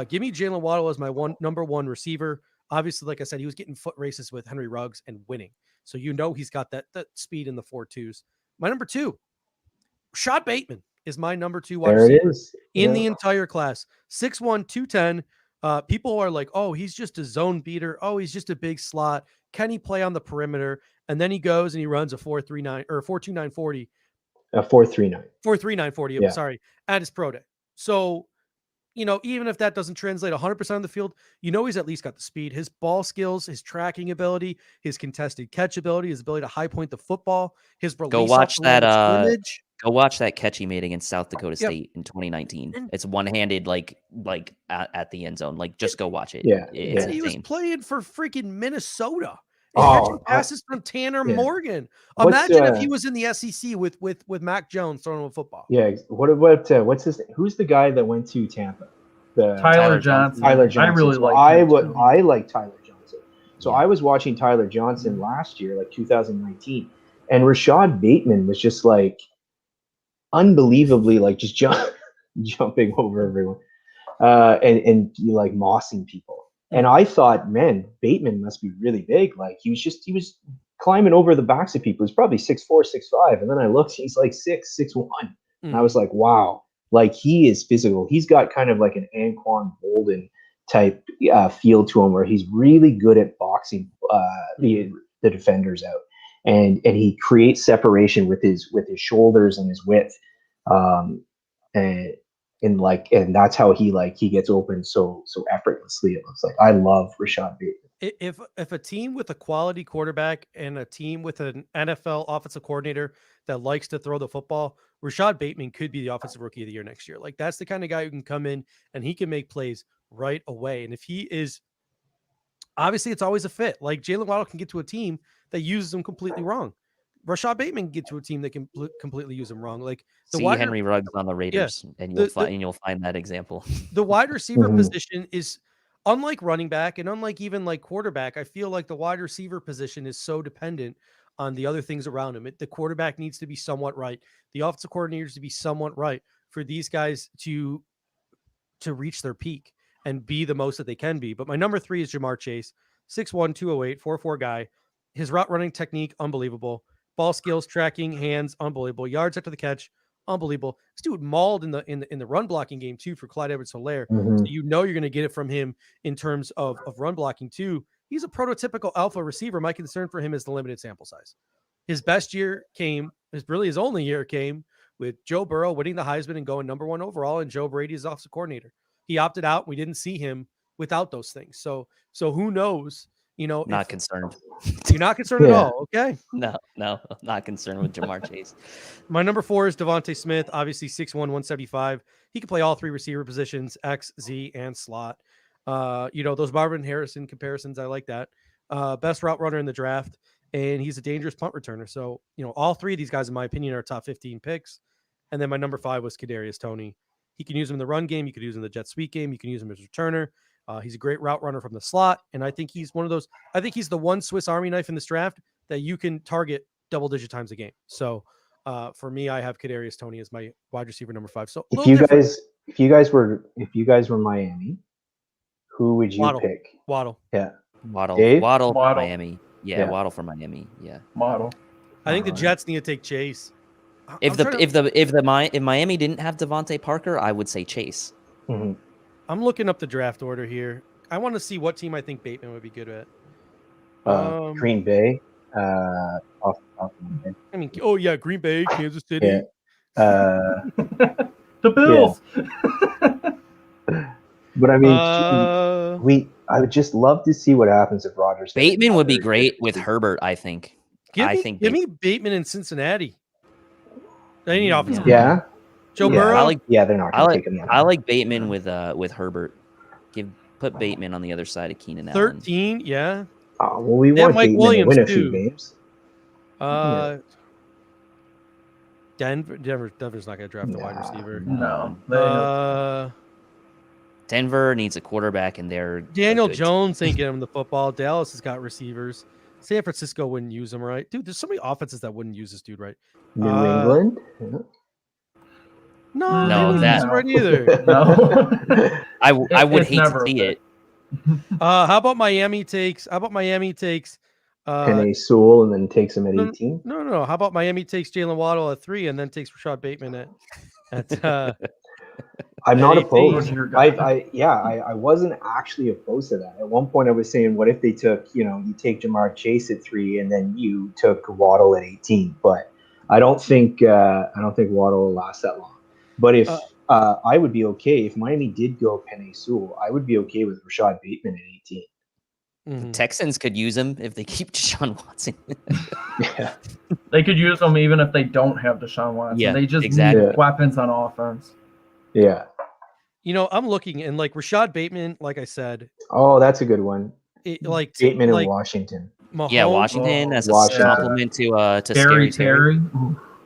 Speaker 1: give me Jalen Waddle as my number 1 receiver. Obviously, like I said, he was getting foot races with Henry Ruggs and winning. So he's got that speed in the 4.2s. My number 2, Rashawn Bateman is my number 2 wide receiver in the entire class. 6'1", 210. People are like, oh, he's just a zone beater. Oh, he's just a big slot. Can he play on the perimeter? And then he goes and he runs a 4.39 or 4.29 40.
Speaker 2: 4.39.
Speaker 1: 4.39 40.
Speaker 2: Yeah.
Speaker 1: Sorry, at his pro day. So, even if that doesn't translate 100% on the field, he's at least got the speed, his ball skills, his tracking ability, his contested catch ability, his ability to high point the football, his release.
Speaker 4: Go watch that catch he made against South Dakota State in 2019. It's one-handed, like at the end zone. Like, just go watch it.
Speaker 2: Yeah,
Speaker 1: he was playing for freaking Minnesota. Catching passes from Tanner Morgan. Imagine if he was in the SEC with Mac Jones throwing a football.
Speaker 2: Yeah. What about what's his name? Who's the guy that went to Tampa?
Speaker 3: Tyler Johnson.
Speaker 2: Tyler Johnson.
Speaker 3: I really like.
Speaker 2: I like Tyler Johnson. So I was watching Tyler Johnson last year, like 2019, and Rashawn Bateman was just like unbelievably like just jumping over everyone, and like mossing people. And I thought, man, Bateman must be really big. Like he was climbing over the backs of people. He's probably 6'4", 6'5". And then I looked, he's like 6'1". And I was like, wow, like he is physical. He's got kind of like an Anquan Bolden type feel to him, where he's really good at boxing the defenders out, and he creates separation with his shoulders and his width, and that's how he gets open so effortlessly. It looks like. I love Rashawn Bateman.
Speaker 1: If a team with a quality quarterback and a team with an NFL offensive coordinator that likes to throw the football, Rashawn Bateman could be the offensive rookie of the year next year. Like, that's the kind of guy who can come in and he can make plays right away. And if he is, obviously it's always a fit. Like, Jalen Waddle can get to a team that uses him completely wrong. Rashawn Bateman can get to a team that can completely use him wrong. Like,
Speaker 4: Henry Ruggs on the Raiders, and you'll find that example.
Speaker 1: The wide receiver position is, unlike running back and unlike even like quarterback, I feel like the wide receiver position is so dependent on the other things around him. The quarterback needs to be somewhat right. The offensive coordinator needs to be somewhat right for these guys to reach their peak and be the most that they can be. But my number 3 is Jamar Chase, 6'1", 208, 4.4 guy. His route running technique, unbelievable. Ball skills, tracking, hands, unbelievable. Yards after the catch, unbelievable. This dude mauled in the run blocking game too for Clyde Edwards-Helaire. So you're going to get it from him in terms of run blocking too. He's a prototypical alpha receiver. My concern for him is the limited sample size. His best year came, his only year came with Joe Burrow winning the Heisman and going number 1 overall, and Joe Brady is offensive coordinator. He opted out. We didn't see him without those things. So who knows?
Speaker 4: Not concerned.
Speaker 1: You're not concerned at all. Okay.
Speaker 4: No, I'm not concerned with Jamar Chase.
Speaker 1: My number 4 is Devonte Smith, obviously 6'1", 175. He can play all 3 receiver positions, X, Z, and slot. Those Marvin Harrison comparisons, I like that. Best route runner in the draft, and he's a dangerous punt returner. So, all 3 of these guys, in my opinion, are top 15 picks. And then my number 5 was Kadarius Toney. He can use him in the run game. You could use him in the jet sweep game. You can use him as a returner. He's a great route runner from the slot. And I think he's one of those, I think he's the one Swiss Army knife in this draft that you can target double-digit times a game. So for me, I have Kadarius Toney as my wide receiver number 5. So
Speaker 2: if you guys were Miami, who would you pick?
Speaker 1: Waddle.
Speaker 2: Yeah.
Speaker 4: Waddle.
Speaker 2: Dave?
Speaker 4: Waddle. Miami. Yeah, Waddle for Miami. Yeah.
Speaker 3: Waddle.
Speaker 1: I think the Jets need to take Chase.
Speaker 4: If Miami didn't have Devontae Parker, I would say Chase.
Speaker 2: Mm-hmm.
Speaker 1: I'm looking up the draft order here. I want to see what team I think Bateman would be good at.
Speaker 2: Green Bay.
Speaker 1: Green Bay, Kansas City.
Speaker 2: Yeah.
Speaker 3: The Bills.
Speaker 2: Yeah. But I mean, I would just love to see what happens if Rodgers.
Speaker 4: Bateman would be great with Herbert, I think.
Speaker 1: Give me Bateman in Cincinnati. They need offensive.
Speaker 2: Yeah.
Speaker 1: Joe Burrow.
Speaker 2: They're not.
Speaker 4: I like Bateman with Herbert. Put Bateman on the other side of Keenan Allen.
Speaker 1: 13, yeah.
Speaker 2: Well, we want
Speaker 1: Mike
Speaker 2: Bateman
Speaker 1: Williams
Speaker 2: to win a
Speaker 1: too.
Speaker 2: few games.
Speaker 1: Denver's not going to draft a wide receiver.
Speaker 3: No.
Speaker 4: Denver needs a quarterback, and they're
Speaker 1: Daniel Jones ain't getting him the football. Dallas has got receivers. San Francisco wouldn't use him, right? Dude, there's so many offenses that wouldn't use this dude, right?
Speaker 2: New England?
Speaker 1: No, that's right either.
Speaker 3: No.
Speaker 4: I would hate to see it.
Speaker 1: How about Miami takes
Speaker 2: Penei Sewell and then takes him at 18?
Speaker 1: No. How about Miami takes Jalen Waddle at 3 and then takes Rashawn Bateman at
Speaker 2: I'm not opposed.
Speaker 3: I
Speaker 2: I wasn't actually opposed to that. At one point I was saying, what if they took, you take Jamar Chase at 3 and then you took Waddle at 18? But I don't think Waddle will last that long. But if I would be okay if Miami did go Penei Sewell, I would be okay with Rashawn Bateman at 18.
Speaker 1: Mm-hmm.
Speaker 4: The Texans could use him if they keep Deshaun Watson.
Speaker 2: Yeah.
Speaker 3: They could use them even if they don't have Deshaun Watson.
Speaker 4: Yeah,
Speaker 3: they just
Speaker 4: exactly.
Speaker 3: need weapons on offense.
Speaker 2: Yeah.
Speaker 1: I'm looking and like Rashawn Bateman, like I said.
Speaker 2: Oh, that's a good one. Bateman in Washington.
Speaker 1: Mahomes,
Speaker 4: Washington as a compliment to
Speaker 3: Scary Terry.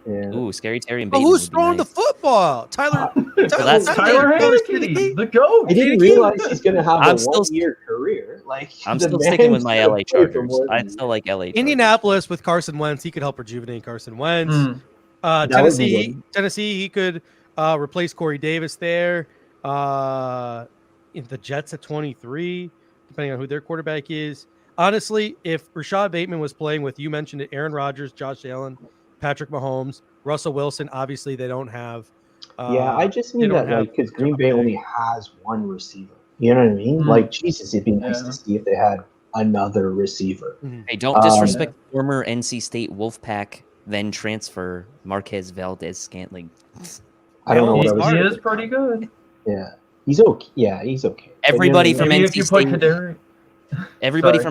Speaker 2: Yeah.
Speaker 4: Ooh, Scary Terry and Bateman.
Speaker 1: Who's throwing the football? Tyler
Speaker 3: Heineke, the GOAT.
Speaker 2: I didn't realize he's going to have a 1-year career.
Speaker 4: I'm still sticking with my LA Chargers. I still like LA Chargers.
Speaker 1: Indianapolis with Carson Wentz, he could help rejuvenate Carson Wentz. Tennessee, he could replace Corey Davis there. The Jets at 23, depending on who their quarterback is. Honestly, if Rashawn Bateman was playing with, you mentioned it, Aaron Rodgers, Josh Allen, Patrick Mahomes, Russell Wilson, obviously they don't have.
Speaker 2: I just mean that because Green Bay only has one receiver. You know what I mean?
Speaker 1: Mm-hmm.
Speaker 2: Jesus, it'd be nice to see if they had another receiver.
Speaker 1: Mm-hmm.
Speaker 4: Hey, don't disrespect former NC State Wolfpack then transfer Marquez Valdez-Scantling.
Speaker 2: I don't know what I was.
Speaker 3: He is pretty good.
Speaker 2: Yeah, he's okay. Yeah, he's okay.
Speaker 4: Everybody from NC State. From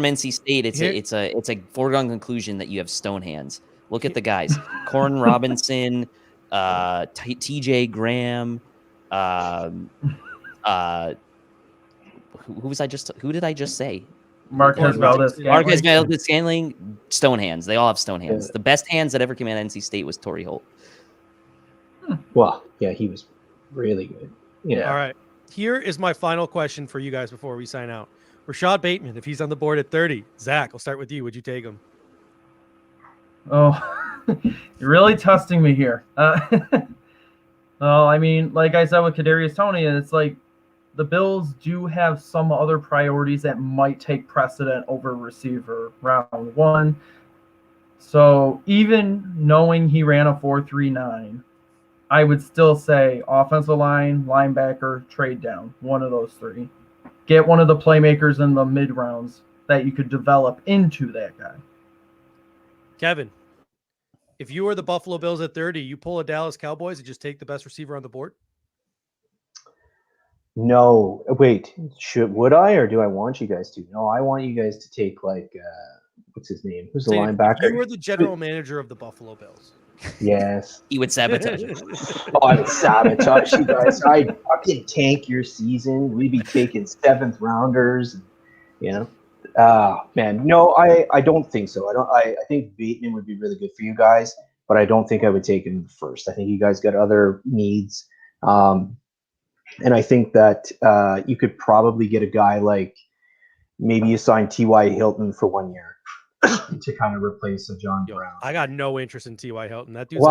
Speaker 4: NC State, it's a foregone conclusion that you have stone hands. Look at the guys: Corn Robinson, T.J. Graham. Who did I just say?
Speaker 3: Marquez
Speaker 4: Valdez-Scantling. Stone hands. They all have stone hands.
Speaker 2: Yeah.
Speaker 4: The best hands that ever came out of NC State was Torrey Holt.
Speaker 2: Well, yeah, he was really good. Yeah.
Speaker 1: All right. Here is my final question for you guys before we sign out. Rashawn Bateman, if he's on the board at 30, Zach, I'll start with you. Would you take him?
Speaker 3: Oh, you're really testing me here. Well, I mean, like I said with Kadarius Toney, it's like the Bills do have some other priorities that might take precedent over receiver round 1. So even knowing he ran a 4.39, I would still say offensive line, linebacker, trade down, one of those 3. Get one of the playmakers in the mid rounds that you could develop into that guy.
Speaker 1: Kevin, If you were the Buffalo Bills at 30, you pull a Dallas Cowboys and just take the best receiver on the board?
Speaker 2: No, wait. Would I, or do I want you guys to? No, I want you guys to take like what's his name? Who's the linebacker?
Speaker 1: If you were the general manager of the Buffalo Bills.
Speaker 2: Yes.
Speaker 4: He would sabotage it.
Speaker 2: Oh, I would sabotage you guys. I'd fucking tank your season. We'd be taking 7th rounders. You know, man. No, I don't think so. I think Bateman would be really good for you guys, but I don't think I would take him first. I think you guys got other needs. And I think that you could probably get a guy like maybe you sign T.Y. Hilton for 1 year to kind of replace a John Brown.
Speaker 1: I got no interest in T.Y. Hilton. That dude's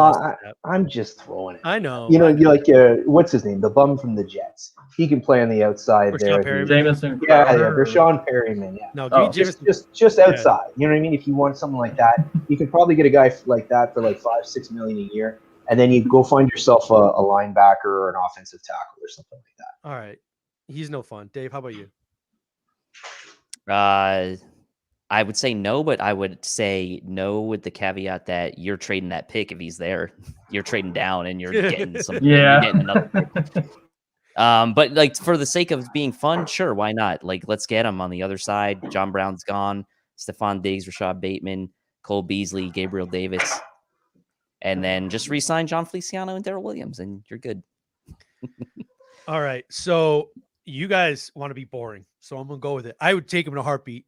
Speaker 2: I'm just throwing it.
Speaker 1: I know.
Speaker 2: You know, you like what's his name? The bum from the Jets. He can play on the outside there.
Speaker 3: Jamison.
Speaker 2: Yeah, Rashawn Perryman. Yeah.
Speaker 1: No,
Speaker 2: just outside. You know what I mean? If you want something like that, you could probably get a guy like that for like $5-6 million a year. And then you go find yourself a linebacker or an offensive tackle or something like that.
Speaker 1: All right. He's no fun. Dave, how about you?
Speaker 4: I would say no, but I would say no with the caveat that you're trading that pick if he's there. You're trading down and you're getting some.
Speaker 3: Yeah.
Speaker 4: You're getting another pick. But like for the sake of being fun, sure, why not? Like let's get him on the other side. John Brown's gone. Stephon Diggs, Rashawn Bateman, Cole Beasley, Gabriel Davis. And then just re-sign John Feliciano and Darrell Williams, and you're good.
Speaker 1: All right. So you guys want to be boring, so I'm gonna go with it. I would take him in a heartbeat.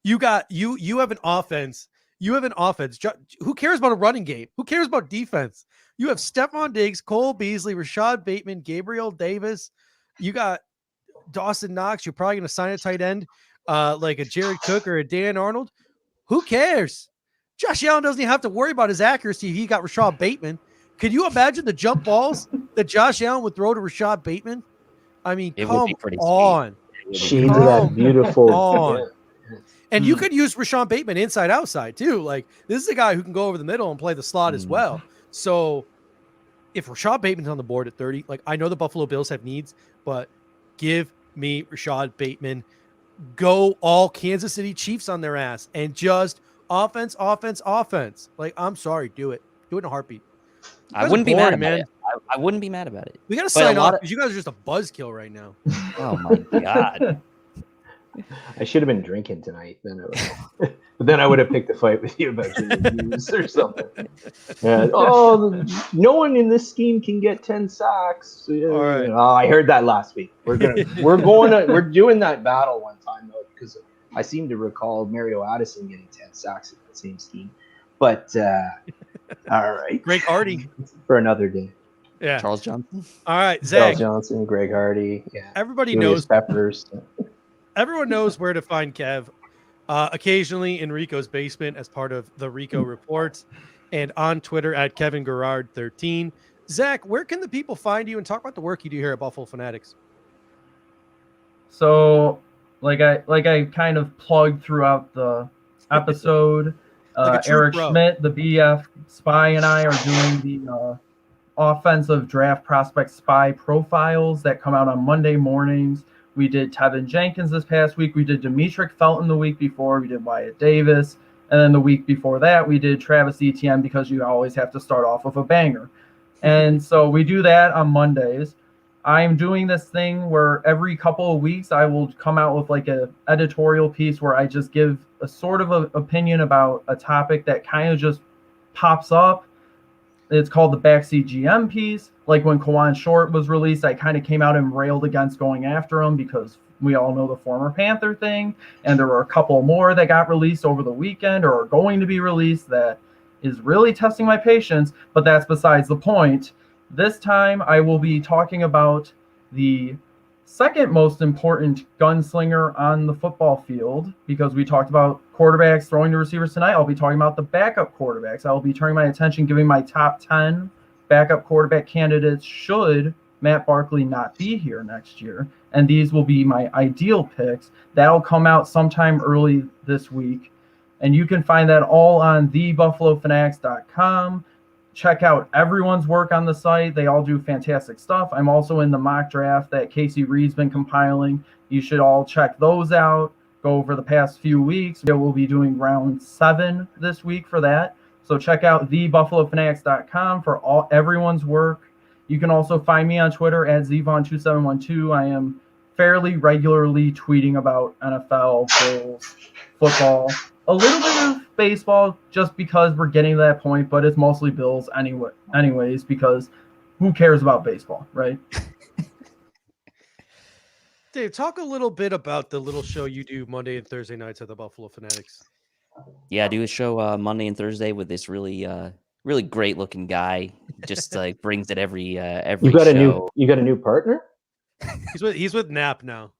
Speaker 1: You have an offense. You have an offense. Who cares about a running game? Who cares about defense? You have Stephon Diggs, Cole Beasley, Rashawn Bateman, Gabriel Davis. You got Dawson Knox. You're probably gonna sign a tight end like a Jared Cook or a Dan Arnold. Who cares? Josh Allen doesn't even have to worry about his accuracy if he got Rashawn Bateman. Could you imagine the jump balls that Josh Allen would throw to Rashawn Bateman? I mean,
Speaker 4: It
Speaker 1: come
Speaker 4: would be pretty
Speaker 1: on.
Speaker 2: Shades of that beautiful.
Speaker 1: On. And you could use Rashawn Bateman inside outside too. Like this is a guy who can go over the middle and play the slot as well. So if Rashawn Bateman's on the board at 30, like I know the Buffalo Bills have needs, but give me Rashawn Bateman. Go all Kansas City Chiefs on their ass and just offense. Like, I'm sorry, do it. Do it in a heartbeat.
Speaker 4: I wouldn't be mad about it. I wouldn't be mad about it.
Speaker 1: We got to sign off because you guys are just a buzzkill right now.
Speaker 4: Oh my God.
Speaker 2: I should have been drinking tonight. But then I would have picked a fight with you about your reviews or something. No one in this scheme can get 10 sacks.
Speaker 1: All right.
Speaker 2: I heard that last week. We're doing that battle one time though, because I seem to recall Mario Addison getting 10 sacks in the same scheme. But all right.
Speaker 1: Greg Hardy
Speaker 2: for another day.
Speaker 1: Yeah.
Speaker 4: Charles Johnson.
Speaker 1: All right, Zach.
Speaker 2: Charles Johnson, Greg Hardy. Yeah.
Speaker 1: Everybody
Speaker 2: Julius
Speaker 1: knows
Speaker 2: Peppers.
Speaker 1: Everyone knows where to find Kev. Occasionally in Rico's basement as part of the Rico Reports, and on Twitter at Kevin Garrard 13. Zach, where can the people find you and talk about the work you do here at Buffalo Fanatics?
Speaker 3: So, like I kind of plugged throughout the episode, Eric Schmidt, the BF Spy, and I are doing the offensive draft prospect spy profiles that come out on Monday mornings. We did Tevin Jenkins this past week. We did Demetric Felton the week before. We did Wyatt Davis. And then the week before that, we did Travis Etienne, because you always have to start off with a banger. And so we do that on Mondays. I'm doing this thing where every couple of weeks I will come out with like a editorial piece where I just give a sort of an opinion about a topic that kind of just pops up. It's called the Backseat GM piece. Like when Kawan Short was released, I kind of came out and railed against going after him because we all know the former Panther thing. And there were a couple more that got released over the weekend or are going to be released that is really testing my patience, but that's besides the point. This time I will be talking about the second most important gunslinger on the football field, because we talked about quarterbacks throwing to receivers tonight. I'll be talking about the backup quarterbacks. I will be turning my attention, giving my top 10 backup quarterback candidates should Matt Barkley not be here next year. And these will be my ideal picks. That'll come out sometime early this week. And you can find that all on thebuffalofanatics.com. Check out everyone's work on the site. They all do fantastic stuff. I'm also in the mock draft that Casey Reed's been compiling. You should all check those out. Go over the past few weeks. We'll be doing round 7 this week for that. So check out thebuffalofanatics.com for everyone's work. You can also find me on Twitter at Zvon2712. I am fairly regularly tweeting about NFL, Bills, football, a little bit of baseball just because we're getting to that point, but it's mostly Bills anyways, because who cares about baseball, right?
Speaker 1: Dave, talk a little bit about the little show you do Monday and Thursday nights at the Buffalo Fanatics.
Speaker 4: Yeah, I do a show Monday and Thursday with this really great looking guy. Just like brings it every
Speaker 2: You got
Speaker 4: show.
Speaker 2: you got a new partner?
Speaker 1: He's with Nap now.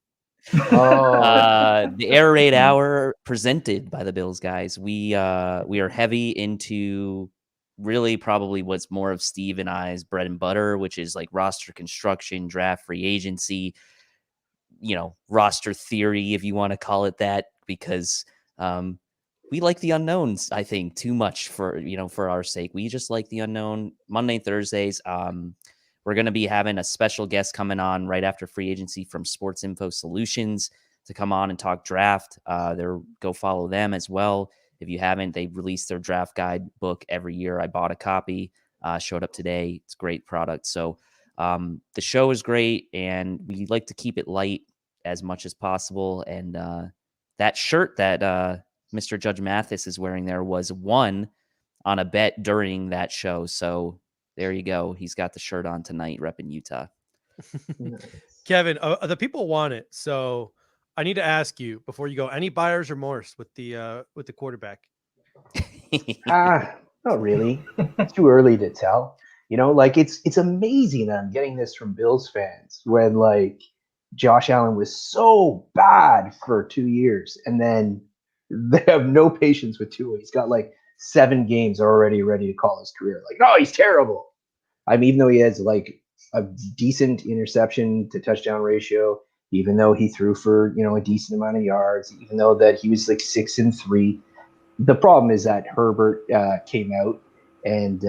Speaker 4: The Air Raid Hour presented by the Bills guys. We are heavy into really probably what's more of Steve and I's bread and butter, which is like roster construction, draft, free agency, roster theory, if you want to call it that, because we like the unknowns, I think, too much for our sake. We just like the unknown. Monday, Thursdays. We're going to be having a special guest coming on right after free agency from Sports Info Solutions to come on and talk draft. Go follow them as well. If you haven't, they release their draft guide book every year. I bought a copy, showed up today. It's a great product. So the show is great, and we like to keep it light as much as possible. And that shirt that Mr. Judge Mathis is wearing there was won on a bet during that show. So there you go. He's got the shirt on tonight, repping Utah.
Speaker 2: Nice.
Speaker 1: Kevin, the people want it. So I need to ask you before you go, any buyer's remorse with the quarterback?
Speaker 2: Not really. It's too early to tell. It's amazing that I'm getting this from Bills fans when like Josh Allen was so bad for 2 years, and then they have no patience with Tua. He's got like 7 games already ready to call his career. Like, no, he's terrible. I mean, even though he has like a decent interception to touchdown ratio, even though he threw for a decent amount of yards, even though that he was like 6-3, the problem is that Herbert came out and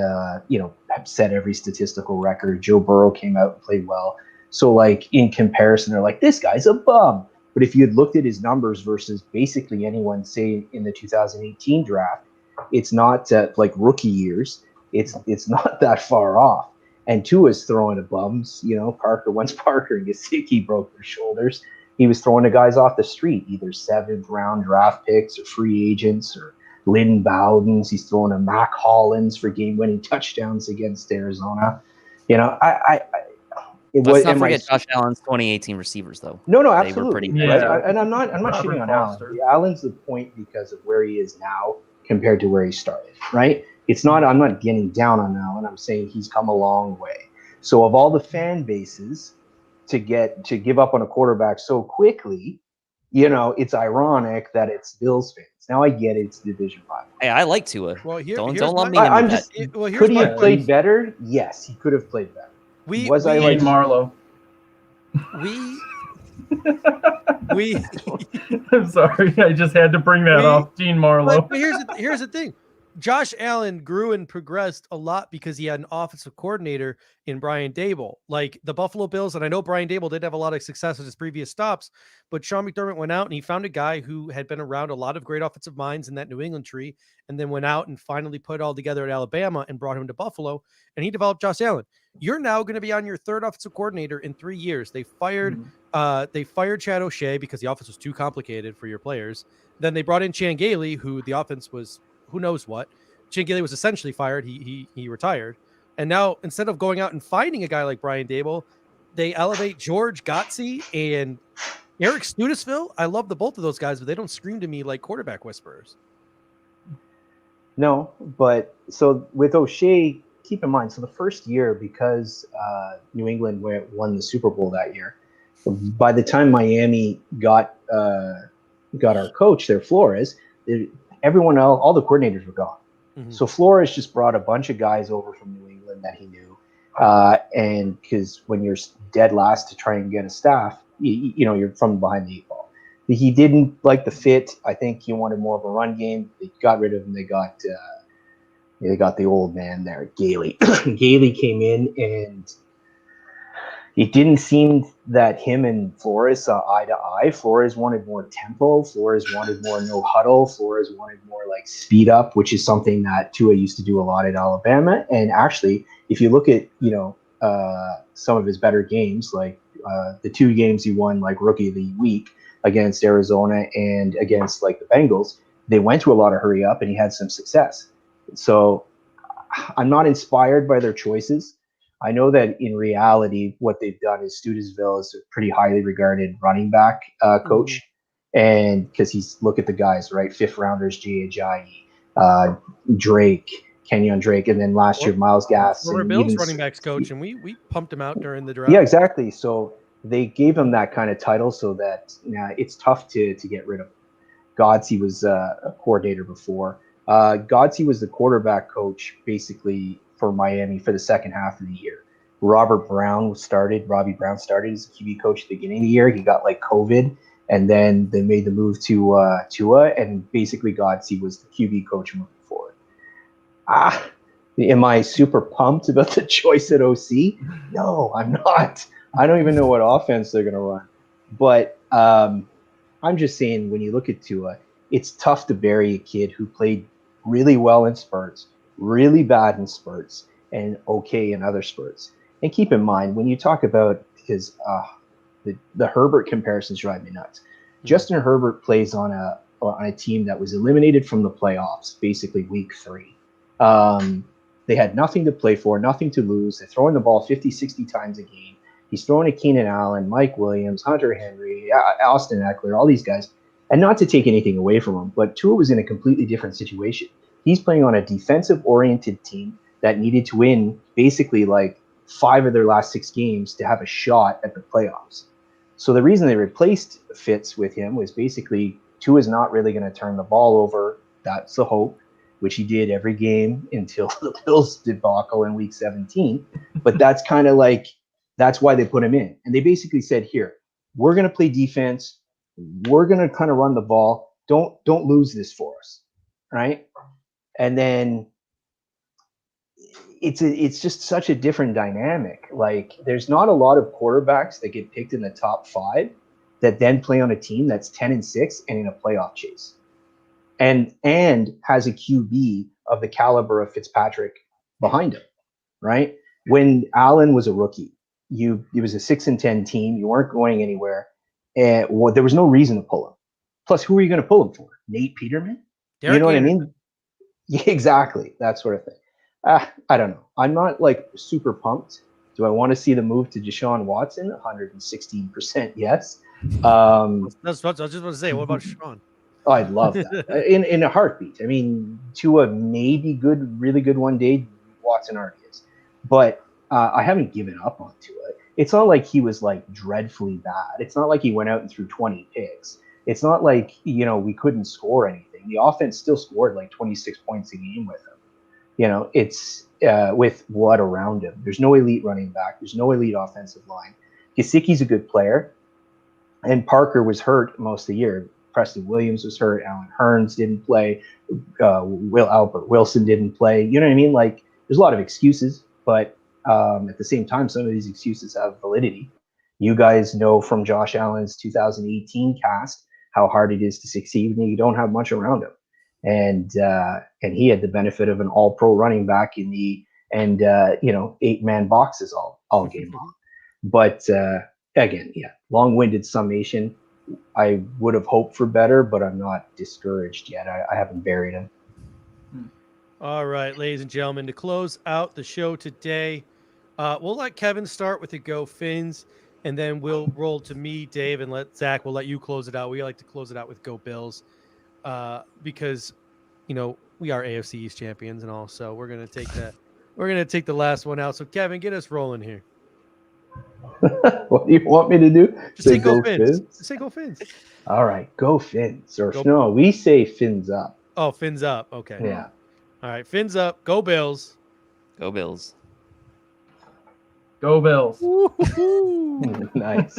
Speaker 2: set every statistical record. Joe Burrow came out and played well. So like in comparison, they're like, this guy's a bum. But if you had looked at his numbers versus basically anyone, say in the 2018 draft, it's not like rookie years. It's not that far off. And Tua's throwing to bums. Once Parker and Gesicki broke their shoulders, he was throwing to guys off the street, either 7th round draft picks or free agents or Lynn Bowden's. He's throwing to Mac Hollins for game-winning touchdowns against Arizona.
Speaker 4: Let's not forget Josh Allen's 2018 receivers, though.
Speaker 2: No,
Speaker 4: They
Speaker 2: absolutely.
Speaker 4: were pretty good.
Speaker 2: Right? And I'm not shitting on Allen. Allen's the point because of where he is now compared to where he started, right? I'm not getting down on Allen. I'm saying he's come a long way. So of all the fan bases to give up on a quarterback so quickly, it's ironic that it's Bills fans. Now I get it, it's Division 5.
Speaker 4: Hey, I like Tua.
Speaker 1: Well,
Speaker 4: don't lump me in
Speaker 2: I'm
Speaker 4: with
Speaker 2: just
Speaker 4: that.
Speaker 2: could he have played better? Yes, he could have played better.
Speaker 3: Marlowe. I'm sorry, I just had to bring that off. Dean Marlowe.
Speaker 1: But here's the thing. Josh Allen grew and progressed a lot because he had an offensive coordinator in Brian Daboll. Like the Buffalo Bills, and I know Brian Daboll did have a lot of success at his previous stops, but Sean McDermott went out and he found a guy who had been around a lot of great offensive minds in that New England tree, and then went out and finally put it all together at Alabama and brought him to Buffalo, and he developed Josh Allen. You're now going to be on your 3rd offensive coordinator in 3 years. They fired Chad O'Shea because the offense was too complicated for your players. Then they brought in Chan Gailey, who the offense was who knows what. Chan Gailey was essentially fired. He retired. And now instead of going out and finding a guy like Brian Daboll, they elevate George Gotsey and Eric Studesville. I love the both of those guys, but they don't scream to me like quarterback whisperers.
Speaker 2: No, but so with O'Shea, keep in mind, so the first year, because New England won the Super Bowl that year, by the time Miami got our coach there, Flores, everyone else, all the coordinators were gone. Mm-hmm. So Flores just brought a bunch of guys over from New England that he knew. And because when you're dead last to try and get a staff, you're from behind the 8 ball. He didn't like the fit. I think he wanted more of a run game. They got rid of him. They got the old man there, Gailey. Gailey came in and it didn't seem that him and Flores saw eye to eye. Flores wanted more tempo. Flores wanted more no huddle. Flores wanted more like speed up, which is something that Tua used to do a lot at Alabama. And actually, if you look at, some of his better games, like the 2 games he won like rookie of the week against Arizona and against like the Bengals, they went to a lot of hurry up and he had some success. So I'm not inspired by their choices. I know that in reality, what they've done is Studesville is a pretty highly regarded running back coach. And because look at the guys, right? 5th rounders, G.A. Ajayi, Drake, Kenyon Drake, and then last year, Miles Gass.
Speaker 1: Former Bills running backs coach, and we pumped him out during the draft.
Speaker 2: Yeah, exactly. So they gave him that kind of title so that it's tough to get rid of him. Godsey was a coordinator before. Godsey was the quarterback coach basically for Miami for the second half of the year. Robbie Brown started as a QB coach at the beginning of the year. He got like COVID, and then they made the move to Tua, and basically Godsey was the QB coach moving forward. Am I super pumped about the choice at OC? No, I'm not. I don't even know what offense they're going to run. But I'm just saying, when you look at Tua, it's tough to bury a kid who played really well in spurts, really bad in spurts, and okay in other spurts. And keep in mind, when you talk about his the Herbert comparisons drive me nuts. Justin Herbert plays on a team that was eliminated from the playoffs, basically week 3. They had nothing to play for, nothing to lose. They're throwing the ball 50, 60 times a game. He's throwing to Keenan Allen, Mike Williams, Hunter Henry, Austin Eckler, all these guys. And not to take anything away from him, but Tua was in a completely different situation. He's playing on a defensive-oriented team that needed to win basically like 5 of their last 6 games to have a shot at the playoffs. So the reason they replaced Fitz with him was basically Tua's not really going to turn the ball over. That's the hope, which he did every game until the Bills debacle in week 17. But that's kind of like, that's why they put him in. And they basically said, here, we're going to play defense. We're going to kind of run the ball. Don't lose this for us, right? And then it's just such a different dynamic. Like, there's not a lot of quarterbacks that get picked in the top 5 that then play on a team that's 10-6 and in a playoff chase, and has a QB of the caliber of Fitzpatrick behind him, right? When Allen was a rookie, it was a 6-10 team. You weren't going anywhere, and there was no reason to pull him. Plus, who are you going to pull him for? Nate Peterman?
Speaker 1: Derek
Speaker 2: You know what
Speaker 1: Anderson.
Speaker 2: I mean? Yeah, exactly. That sort of thing. I don't know. I'm not like super pumped. Do I want to see the move to Deshaun Watson? 116% yes.
Speaker 1: That's what I was just about to say. What about Sean?
Speaker 2: Oh, I'd love that. in a heartbeat. I mean, Tua may be good, really good one day. Watson already is. But I haven't given up on Tua. It's not like he was like dreadfully bad. It's not like he went out and threw 20 picks. It's not like, we couldn't score anything. The offense still scored like 26 points a game with him. It's with what around him. There's no elite running back. There's no elite offensive line. Gesicki's a good player. And Parker was hurt most of the year. Preston Williams was hurt. Alan Hearns didn't play. Albert Wilson didn't play. You know what I mean? Like, there's a lot of excuses, but at the same time, some of these excuses have validity. You guys know from Josh Allen's 2018 cast how hard it is to succeed when you don't have much around him. And he had the benefit of an all-pro running back in the 8-man boxes all game long. But again, long-winded summation. I would have hoped for better, but I'm not discouraged yet. I haven't buried him.
Speaker 1: All right, ladies and gentlemen, to close out the show today, we'll let Kevin start with the Go Fins, and then we'll roll to me, Dave, and we'll let you close it out. We like to close it out with Go Bills. Because we are AFC East champions and all, so we're gonna take the last one out. So Kevin, get us rolling here.
Speaker 2: What do you want me to do?
Speaker 1: Just say Go Fins. Just say Go Fins.
Speaker 2: All right, Go Fins. No, we say Fins up.
Speaker 1: Oh, Fins up. Okay.
Speaker 2: Yeah.
Speaker 1: All right, Fins up. Go Bills.
Speaker 4: Go Bills.
Speaker 3: Go Bills.
Speaker 2: Nice.